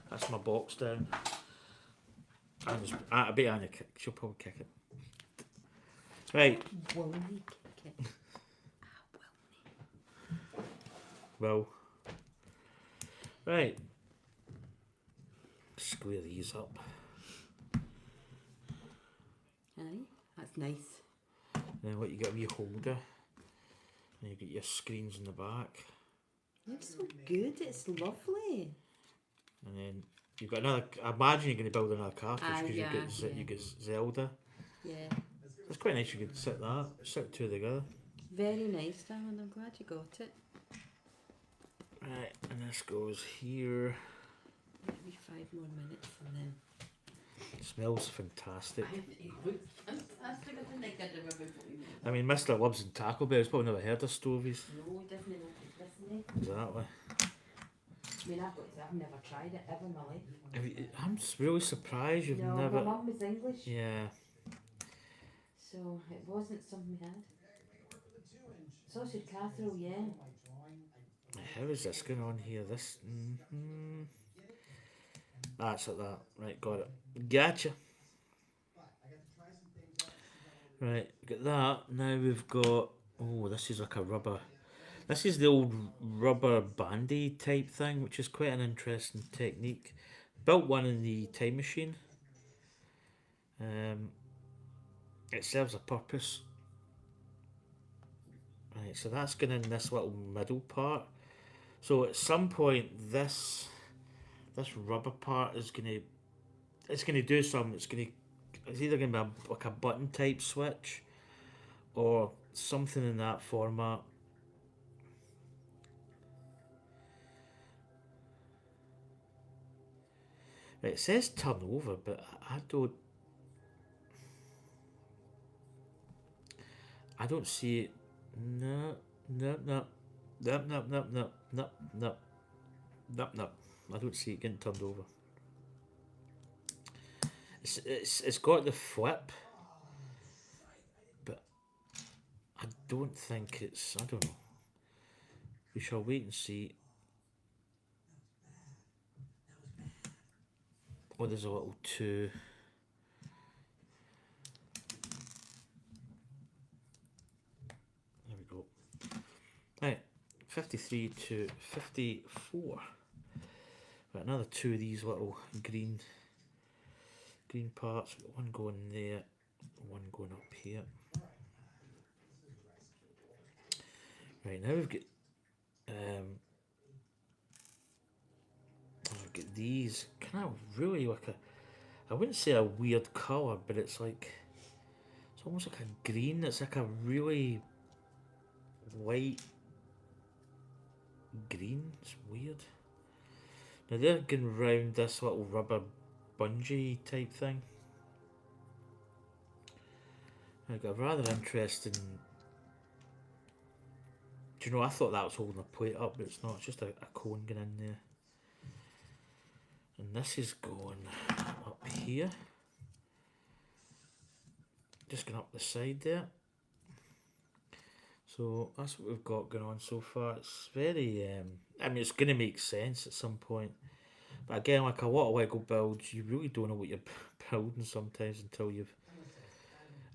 that's my box down. I bet Anna kick. She'll probably kick it. Right. Will he kick it? Well. Right. Square these up. Aye, that's nice. Then what you get a wee holder. And you get your screens in the back. Looks so good, it's lovely. And then you've got another. I imagine you're going to build another cartridge because Yeah, you get Zelda. Yeah. It's quite nice. You could sit two together. Very nice, darling. I'm glad you got it. Right, and this goes here. Maybe 5 more minutes and then. It smells fantastic. It looks fantastic. I didn't think I'd ever before you. I mean, Mr. Loves and Taco Bell's probably never heard of Stovies. No, definitely not. Listen, Exactly. I mean, I've got to say, I've never tried it ever in my life. I'm really surprised you've No, never. my mum was English, Yeah. so it wasn't something we had. Sausage casserole, yeah. How is this going on here? This. That's like that. Right, got it. Gotcha. Right, got that. Now we've got. Oh, this is like a rubber. This is the old rubber bandy type thing, which is quite an interesting technique. Built one in the time machine. It serves a purpose. Right, so that's going in this little middle part. So at some point, this rubber part is gonna do something. It's either gonna be like a button type switch, or something in that format. Right, it says turn over, but I don't see it. No. I don't see it getting turned over. It's got the flip, but I don't think it's. I don't know. We shall wait and see. Oh, there's a little 2. There we go. Right, 53 to 54. Got another 2 of these little green parts. One going there, one going up here. Right, now we've got these kind of really like I wouldn't say a weird colour, but it's almost like a green. It's like a really light green. It's weird. Now they're going round this little rubber bungee type thing. I got a rather interesting. Do you know? I thought that was holding a plate up, but it's not. It's just a cone going in there. And this is going up here. Just going up the side there. So that's what we've got going on so far. It's very, I mean, it's going to make sense at some point. But again, like a lot of Lego builds, you really don't know what you're building sometimes until you've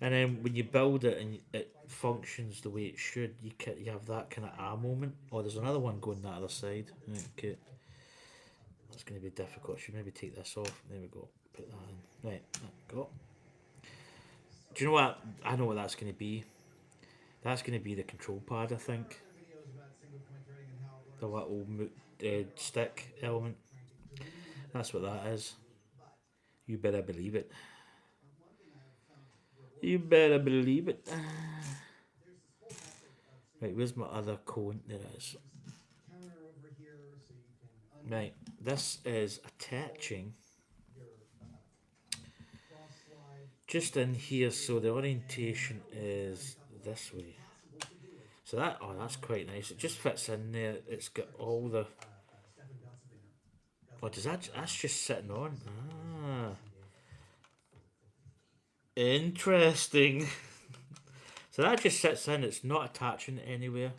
And then when you build it and it functions the way it should, you have that kind of ah moment. Oh, there's another one going that other side. Right, okay, that's going to be difficult. I should maybe take this off. There we go. Put that in. Right, there we go. Do you know what? I know what that's going to be. That's going to be the control pad, I think. Videos about single point threading and how it The works. little stick element. That's what that is. You better believe it. You better believe it. Right, where's my other cone? There it is. Counter over here so you can Right, this is attaching your cross slide. just in here, so the orientation is this way. So that, oh, that's quite nice. It just fits in there. It's got all the. Oh, does that? That's just sitting on. Ah, interesting. So that just sits in. It's not attaching anywhere.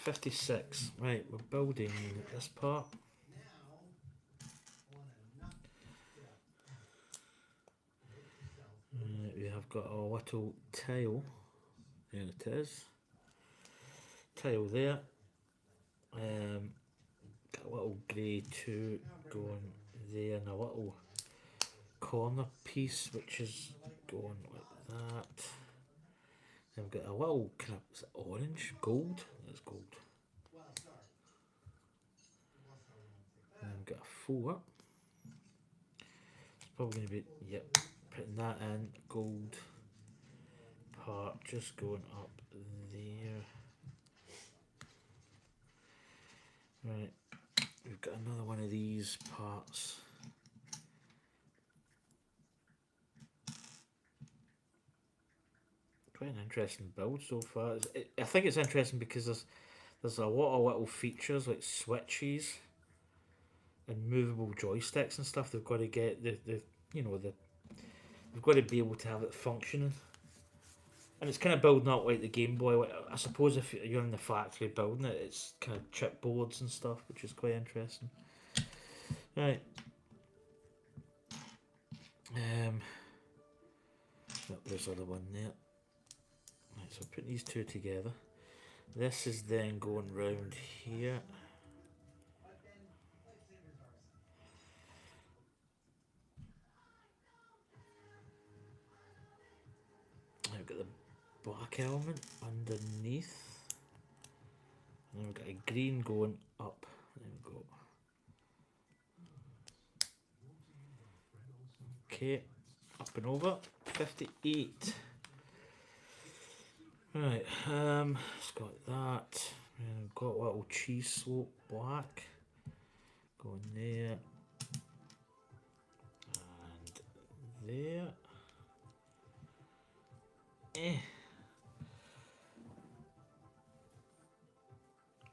$56. Right, we're building this part. We have got a little tile. There it is. Tile there. Got a little grey two going there, and a little corner piece which is going like that. Then we've got a little kind of, is it orange? Gold? That's gold. And we've got a 4. It's probably going to be, yep, putting that in. Gold part just going up there. Right, we've got another one of these parts. Quite an interesting build so far. I think it's interesting because there's a lot of little features like switches and movable joysticks and stuff. They've got to get the you know the they've got to be able to have it functioning. And it's kind of building up like the Game Boy. I suppose if you're in the factory building it, it's kind of chipboards and stuff, which is quite interesting. Right. There's the other one there. Right, so putting these two together. This is then going round here. I've got the black element underneath. And then we've got a green going up. There we go. Okay, up and over. 58. Right, it's got that. And we've got a little cheese slope black going there and there.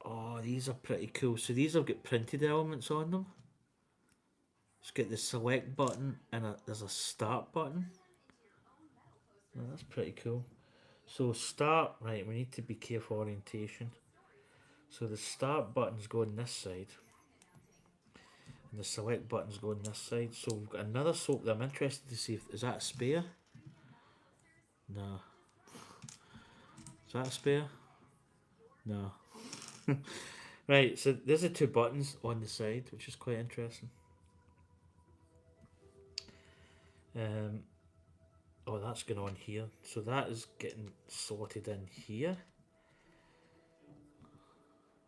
Oh, these are pretty cool. So these have got printed elements on them. It's got the select button and there's a start button. Oh, that's pretty cool. So start, right, we need to be careful orientation. So the start button's going this side. And the select button's going this side. So we've got another soap that I'm interested to see if, is that a spare? No. Is that a spare? No. Right, so there's the two buttons on the side, which is quite interesting. Oh, that's going on here. So that is getting sorted in here.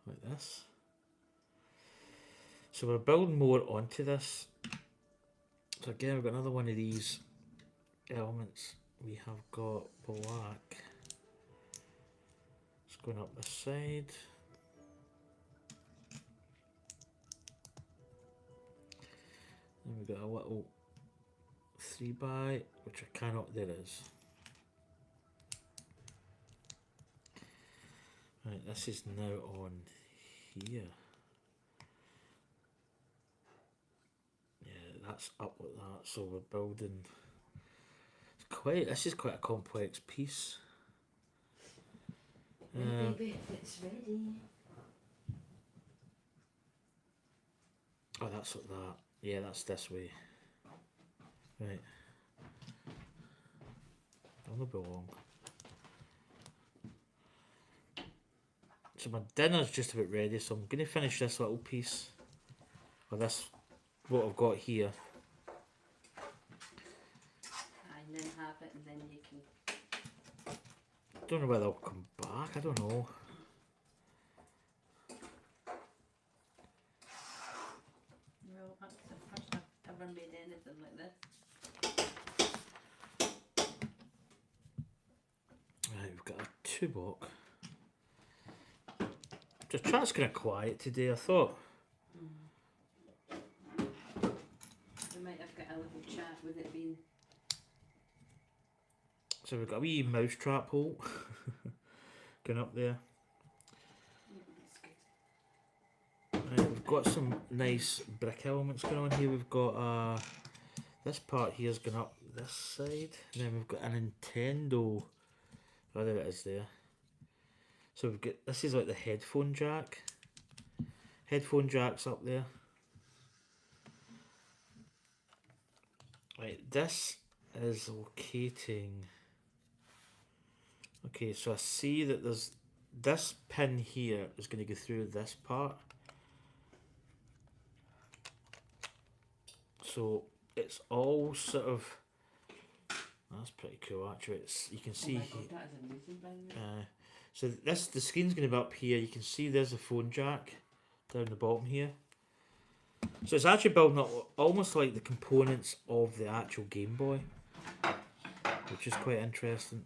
Like this. So we're building more onto this. So again, we've got another one of these elements. We have got black. It's going up this side. Then we've got a little 3x, which I cannot, there is. Right, this is now on here. Yeah, that's up like that, so we're building. This is quite a complex piece. Maybe it's ready. Oh, that's like that. Yeah, that's this way. Right. That'll not be long. So my dinner's just about ready, so I'm going to finish this little piece. Or this, what I've got here. And then have it, and then you can. Don't know whether I'll come back, I don't know. Well, that's the first I've ever made anything like this. Right, we've got a 2-box. The chat's kind of quiet today, I thought. We might have got a little chat with it being. So we've got a wee mousetrap hole going up there. It's good. Right, we've got some nice brick elements going on here. We've got this part here's going up this side. And then we've got a Nintendo. Oh, there it is there. So we've got, this is like the headphone jack. Headphone jack's up there. Right, this is locating. Okay, so I see that there's this pin here is going to go through this part. So it's all sort of. That's pretty cool actually. It's, you can see Oh my here. God, that is amazing, by the way. So this, the screen's going to be up here. You can see there's a phone jack down the bottom here. So it's actually building up almost like the components of the actual Game Boy, which is quite interesting.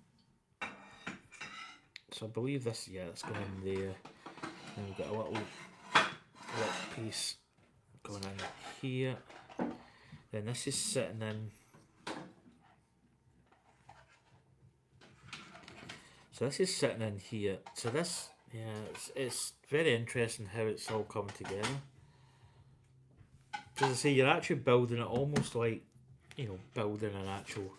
So I believe this, yeah, it's going in there. And we've got a little piece going in here. Then this is sitting in. So this is sitting in here. So this, yeah, it's very interesting how it's all coming together. Because I say, you're actually building it almost like, you know, building an actual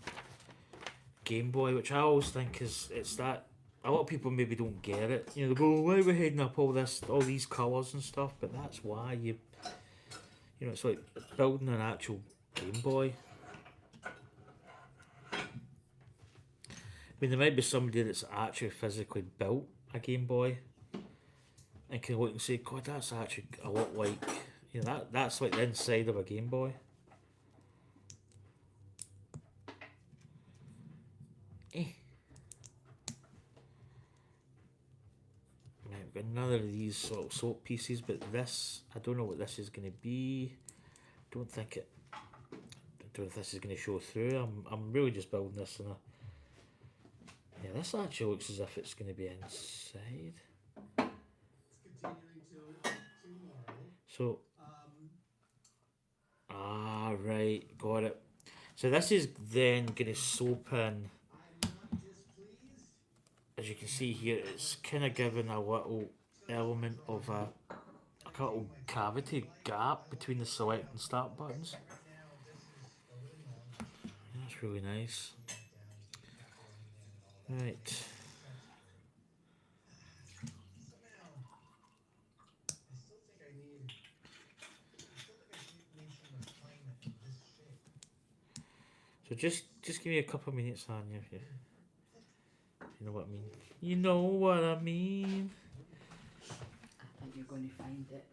Game Boy, which I always think is, it's that, a lot of people maybe don't get it. You know, they go, why are we heading up all these colours and stuff? But that's why you know, it's like building an actual Game Boy. I mean, there might be somebody that's actually physically built a Game Boy and can look and say, God, that's actually a lot like, you know, that's like the inside of a Game Boy. Right, we've got another of these sort of soap pieces, but this, I don't know what this is going to be. I don't know if this is going to show through. I'm really just building this in a. Yeah, this actually looks as if it's going to be inside. It's continuing tomorrow. So, right, got it. So this is then going to soap in. I'm not displeased. As you can see here, it's kind of given a little element of a little cavity gap between the select and start buttons. That's really nice. Right. So just give me a couple of minutes, Anya, if you know what I mean. You know what I mean. I think you're going to find it.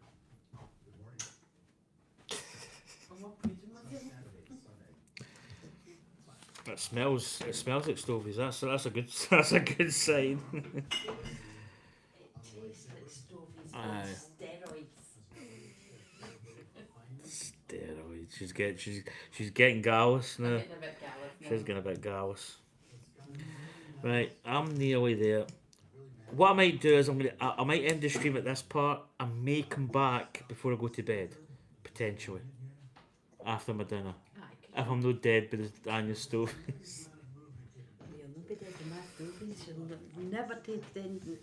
I'm not pleased with myself. It smells like stovies. That's a good sign. It tastes like stovies on Aye. steroids. Steroids. She's getting gallus I'm now. getting a bit gallus now. She's getting a bit gallus. Right, I'm nearly there. What I might do is I might end the stream at this part. I may come back before I go to bed, potentially, after my dinner. Aye, If I'm not dead by the Anya stove. you'll not be dead in my stovies. You'll never taste anything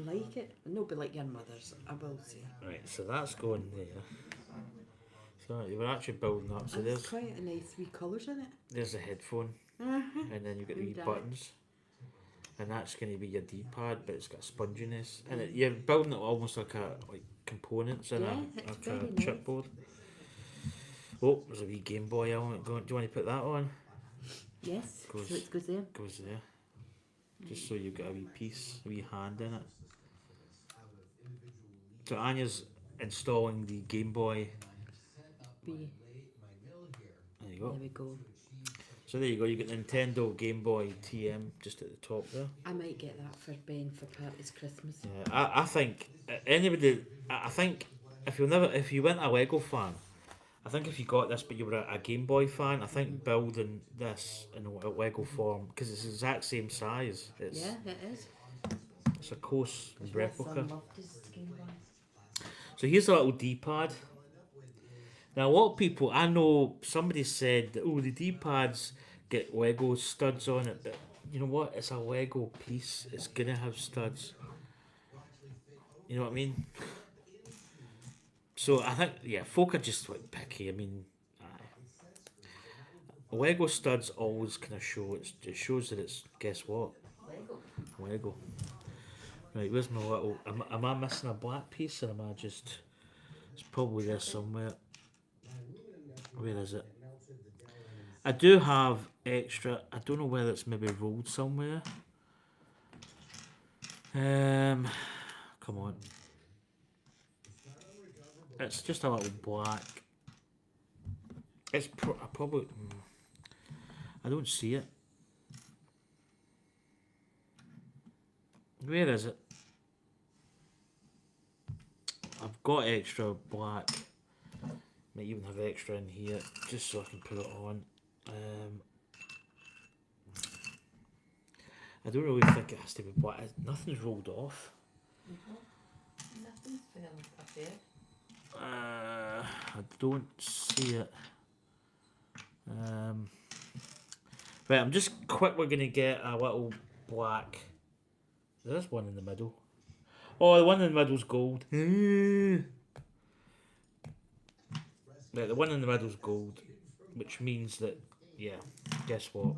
like it. It'll not be like your mother's, I will say. Right, so that's going there. So you were actually building up. So And there's there's quite a nice wee colours in it. there's a headphone, and then you've got the wee Indeed. buttons, and that's going to be your D-pad, but it's got sponginess, and you're building it almost like components in Yeah, a it's like very a nice. chipboard. Oh, there's a wee Game Boy element going. Do you want to put that on? Yes, Goes- so it goes there. Goes there. Just so you've got a wee piece, a wee hand in it. So Anya's installing the Game Boy. B. There you There go. we go. So there you go. You get Nintendo Game Boy TM just at the top there. I might get that for Ben for Party's Christmas. Yeah, I think anybody. I think if you weren't a Lego fan, I think if you got this but you were a Game Boy fan, I think building this in a Lego form because it's the exact same size. It's Yeah, it is. it's a close 'Cause my replica. son loved his Game Boy. So here's a little D-pad. Now a lot of people, I know somebody said that, oh, the D-pads get Lego studs on it, but you know what? It's a Lego piece. It's gonna have studs. You know what I mean? So I think, yeah, folk are just like picky. I mean, Lego studs always kind of show. It shows that it's, guess what? Lego. Lego. Right, where's my little? Am I missing a black piece, or am I just? It's probably there somewhere. Where is it? I do have extra. I don't know whether it's maybe rolled somewhere. Come on. It's just a little black. It's I probably. I don't see it. Where is it? I've got extra black. Might even have extra in here, just so I can put it on. I don't really think it has to be black. Nothing's rolled off. Nothing's fell up there. I don't see it. Right, I'm just quickly gonna get a little black. There's one in the middle. Oh, the one in the middle's gold. Right, the one in the middle's gold, which means that, yeah, guess what?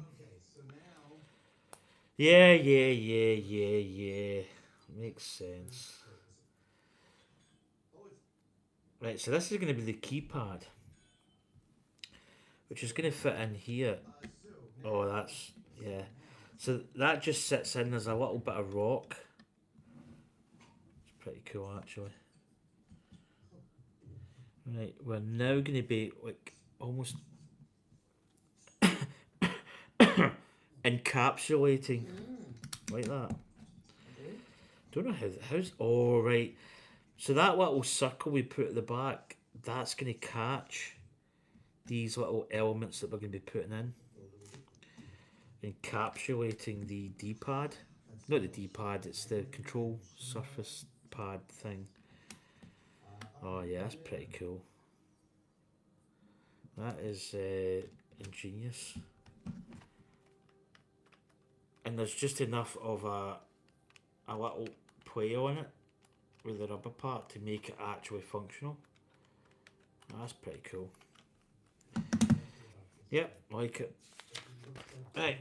Yeah. Makes sense. Right, so this is going to be the keypad, which is going to fit in here. Oh, that's, yeah. So that just sits in as a little bit of rock. It's pretty cool, actually. Right, we're now going to be like almost encapsulating like that. Don't know how's. Oh, right. So that little circle we put at the back, that's going to catch these little elements that we're going to be putting in, encapsulating the D-pad. Not the D-pad, it's the control surface pad thing. Oh yeah, that's pretty cool. That is ingenious. And there's just enough of a little play on it with the rubber part to make it actually functional. That's pretty cool. Yep, like it. Right.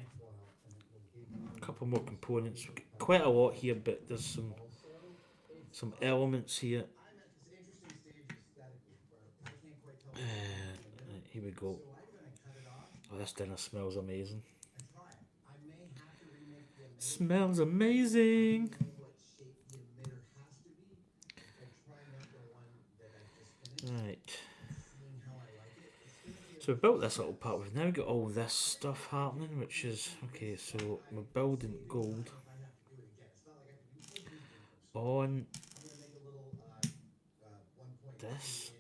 A couple more components. Quite a lot here, but there's some elements here. Right, here we go. Oh, this dinner smells amazing. Smells amazing. Right. So we built this little part. We've now got all this stuff happening, which is okay. So we're building gold on this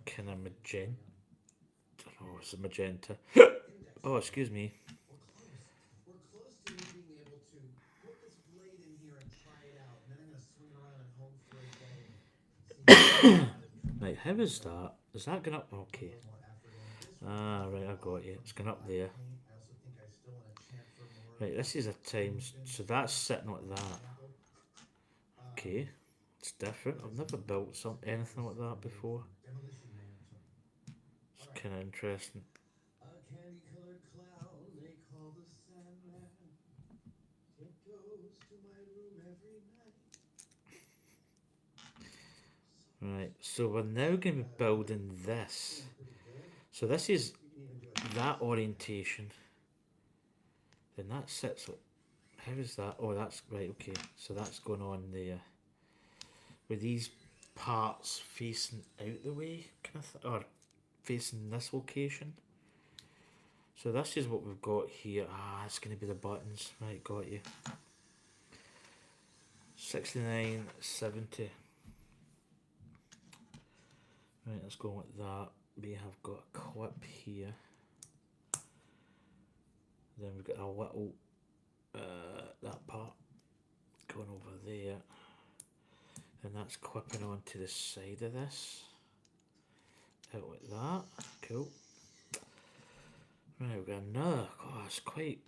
kind of magenta. Oh, it's a magenta. Oh, excuse me. Right, how is that? Is that going up? Okay. Ah, right, I got you. It's going up there. Right, this is a times. So that's sitting like that. Okay. It's different. I've never built anything like that before. It's kind of interesting. Right, so we're now going to be building this. So this is that orientation. Then that sits. How is that? Oh, that's right. Okay, so that's going on there. With these parts facing out the way, kind of, or facing this location. So this is what we've got here. Ah, it's going to be the buttons. Right, got you. 69, 70. Right, let's go with that. We have got a clip here. Then we've got a little, that part going over there. And that's clipping onto the side of this. Out like that. Cool. Right, we've got another. Oh, it's quite.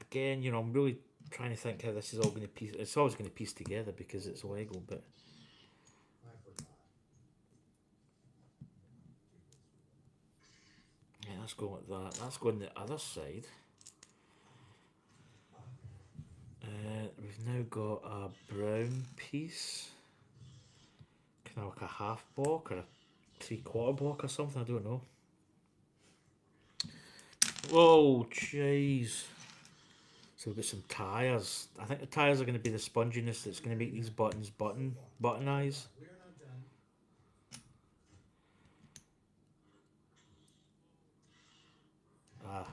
Again, you know, I'm really trying to think how this is all going to piece. It's always going to piece together because it's Lego, but. Yeah, let's go with that. Let's go on the other side. We've now got a brown piece. Kind of like a half block or a 3/4 block or something, I don't know. Whoa, jeez. So we've got some tyres. I think the tyres are going to be the sponginess that's going to make these buttons buttonize. Ah,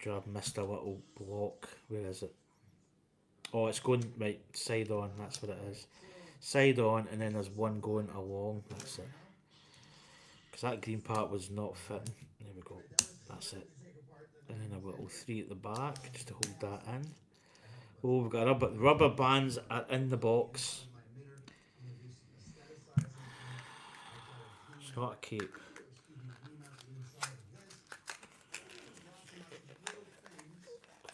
I've missed a little block. Where is it? Oh, it's going right side on. That's what it is. Side on, and then there's one going along. That's it. Because that green part was not fitting. There we go. That's it. And then a little 3 at the back just to hold that in. Oh, we've got rubber bands are in the box. It's not a cape.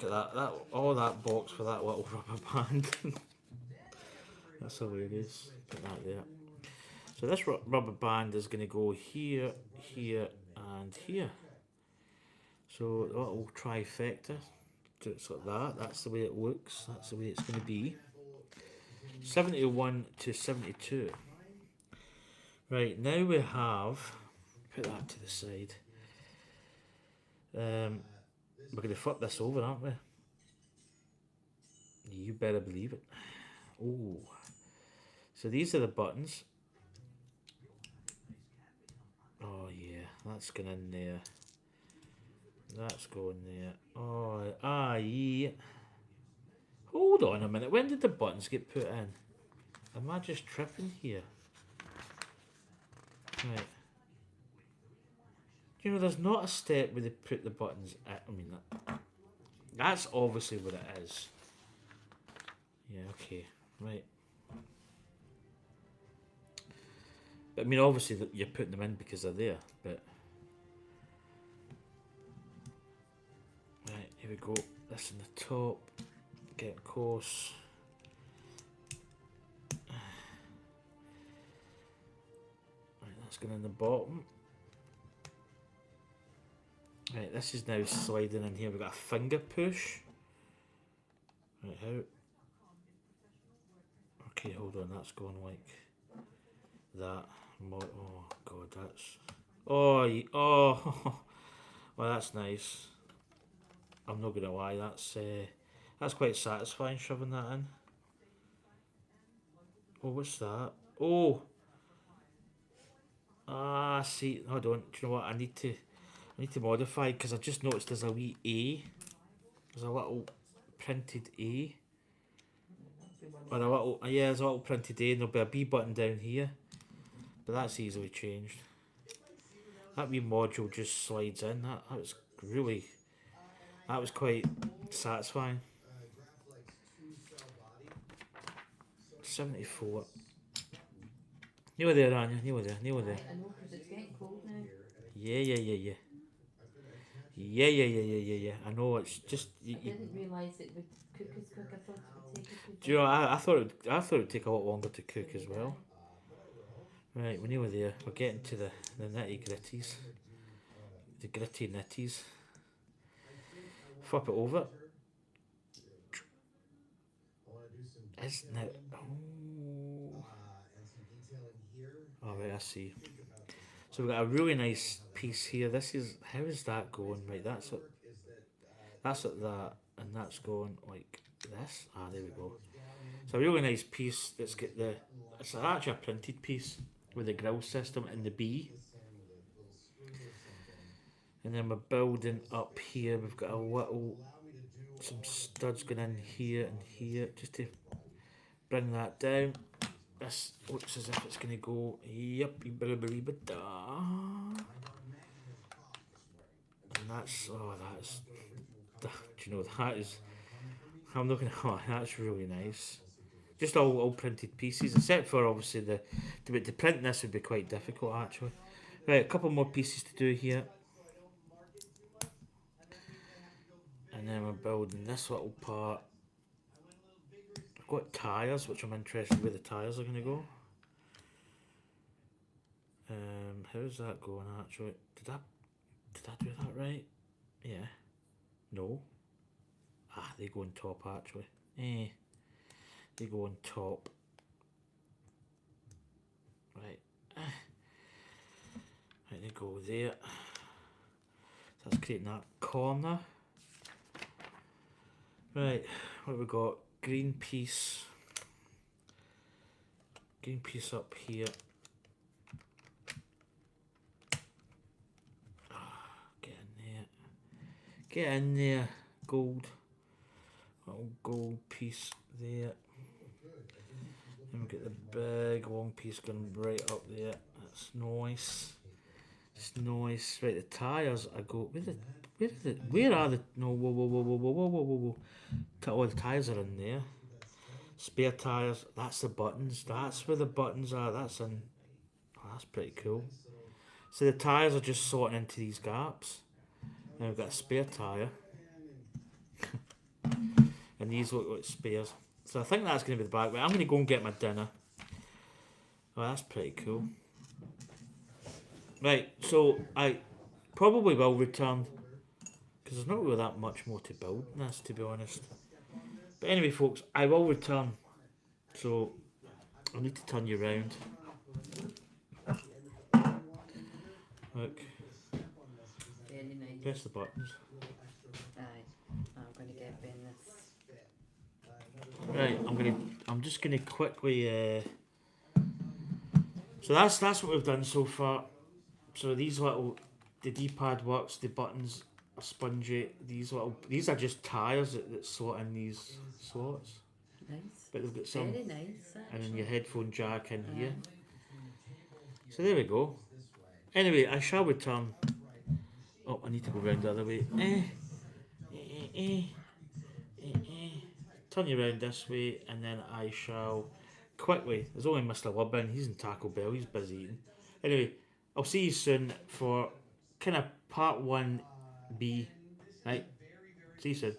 Look at that, all that box for that little rubber band. That's hilarious. Put that there. So this rubber band is going to go here, here, and here. So a little trifecta. It's like that. That's the way it looks. That's the way it's going to be. 71 to 72. Right, now we have. Put that to the side. We're going to flip this over, aren't we? You better believe it. Oh. So these are the buttons. Oh yeah, that's going in there. That's going there. Oh, yeah. Hold on a minute. When did the buttons get put in? Am I just tripping here? Right. You know, there's not a step where they put the buttons in. I mean, that's obviously what it is. Yeah, okay. Right. But I mean, obviously you're putting them in because they're there, but... Right, here we go. This in the top. Get close. Right, that's going in the bottom. Right, this is now sliding in here. We've got a finger push. Right, how? Okay, hold on. That's going like that. Oh god, that's. Oh, oh. Well, that's nice. I'm not gonna lie. That's quite satisfying shoving that in. Oh, what's that? Oh. Ah, see. Hold on. Do you know what? I need to modify because I just noticed there's a wee A. There's a little printed A. Or a little, yeah, there's a little printed A and there'll be a B button down here. But that's easily changed. That wee module just slides in. That was really, that was quite satisfying. 74. Nearly there, Anya. Nearly there. I know, because it's getting cold now. Yeah. Yeah. I know, it's just... I didn't realise it would cook as quick. I thought it would take a few. Do you know, I thought it would take a lot longer to cook as well. Right, we're nearly there. We're getting to the nitty gritties. The gritty nitties. Flip it over. Is now... Oh, Alright, I see. So we've got a really nice piece here. This is, how is that going? Right, that's at that, and that's going like this. Ah, there we go. It's a really nice piece that's got the, it's actually a printed piece with the grill system and the B. And then we're building up here. We've got a little, some studs going in here and here just to bring that down. This looks as if it's going to go, yep, and that's, oh, that's, do you know, that is, I'm looking at, oh, that's really nice. Just all printed pieces, except for obviously to print this would be quite difficult actually. Right, a couple more pieces to do here. And then we're building this little part. I've got tyres, which I'm interested where the tyres are going to go. How's that going actually? Did I do that right? Yeah. No. Ah, they go on top actually. They go on top. Right. Right, they go there. So that's creating that corner. Right, what have we got? Green piece. Green piece up here. Get in there. Get in there. Gold. Little gold piece there. And we get the big long piece going right up there. That's nice. It's nice. Right, the tyres I go. Where are the? No, whoa. All the tyres are in there. Spare tyres. That's the buttons. That's where the buttons are. That's in. Oh, that's pretty cool. So the tyres are just sorting into these gaps. And we've got a spare tyre. And these look like spares. So I think that's going to be the back. But I'm going to go and get my dinner. Oh, that's pretty cool. Right, so I probably will return. Because there's not really that much more to build in this, to be honest. But anyway, folks, I will return. So I need to turn you around. Look. Very nice. Press the buttons. Aye. I'm going to get Ben this. Right, I'm just gonna quickly. So that's what we've done so far. So these little, the D-pad works. The buttons are spongy. These are just tyres that slot in these slots. Nice. But they've got some, Very nice. and then your headphone jack in here. So there we go. Anyway, I shall return. Oh, I need to go round the other way. Turn you around this way, and then I shall quickly. There's only Mr. Wubbin. He's in Taco Bell. He's busy eating. Anyway, I'll see you soon for kind of part 1B. Right? See you soon.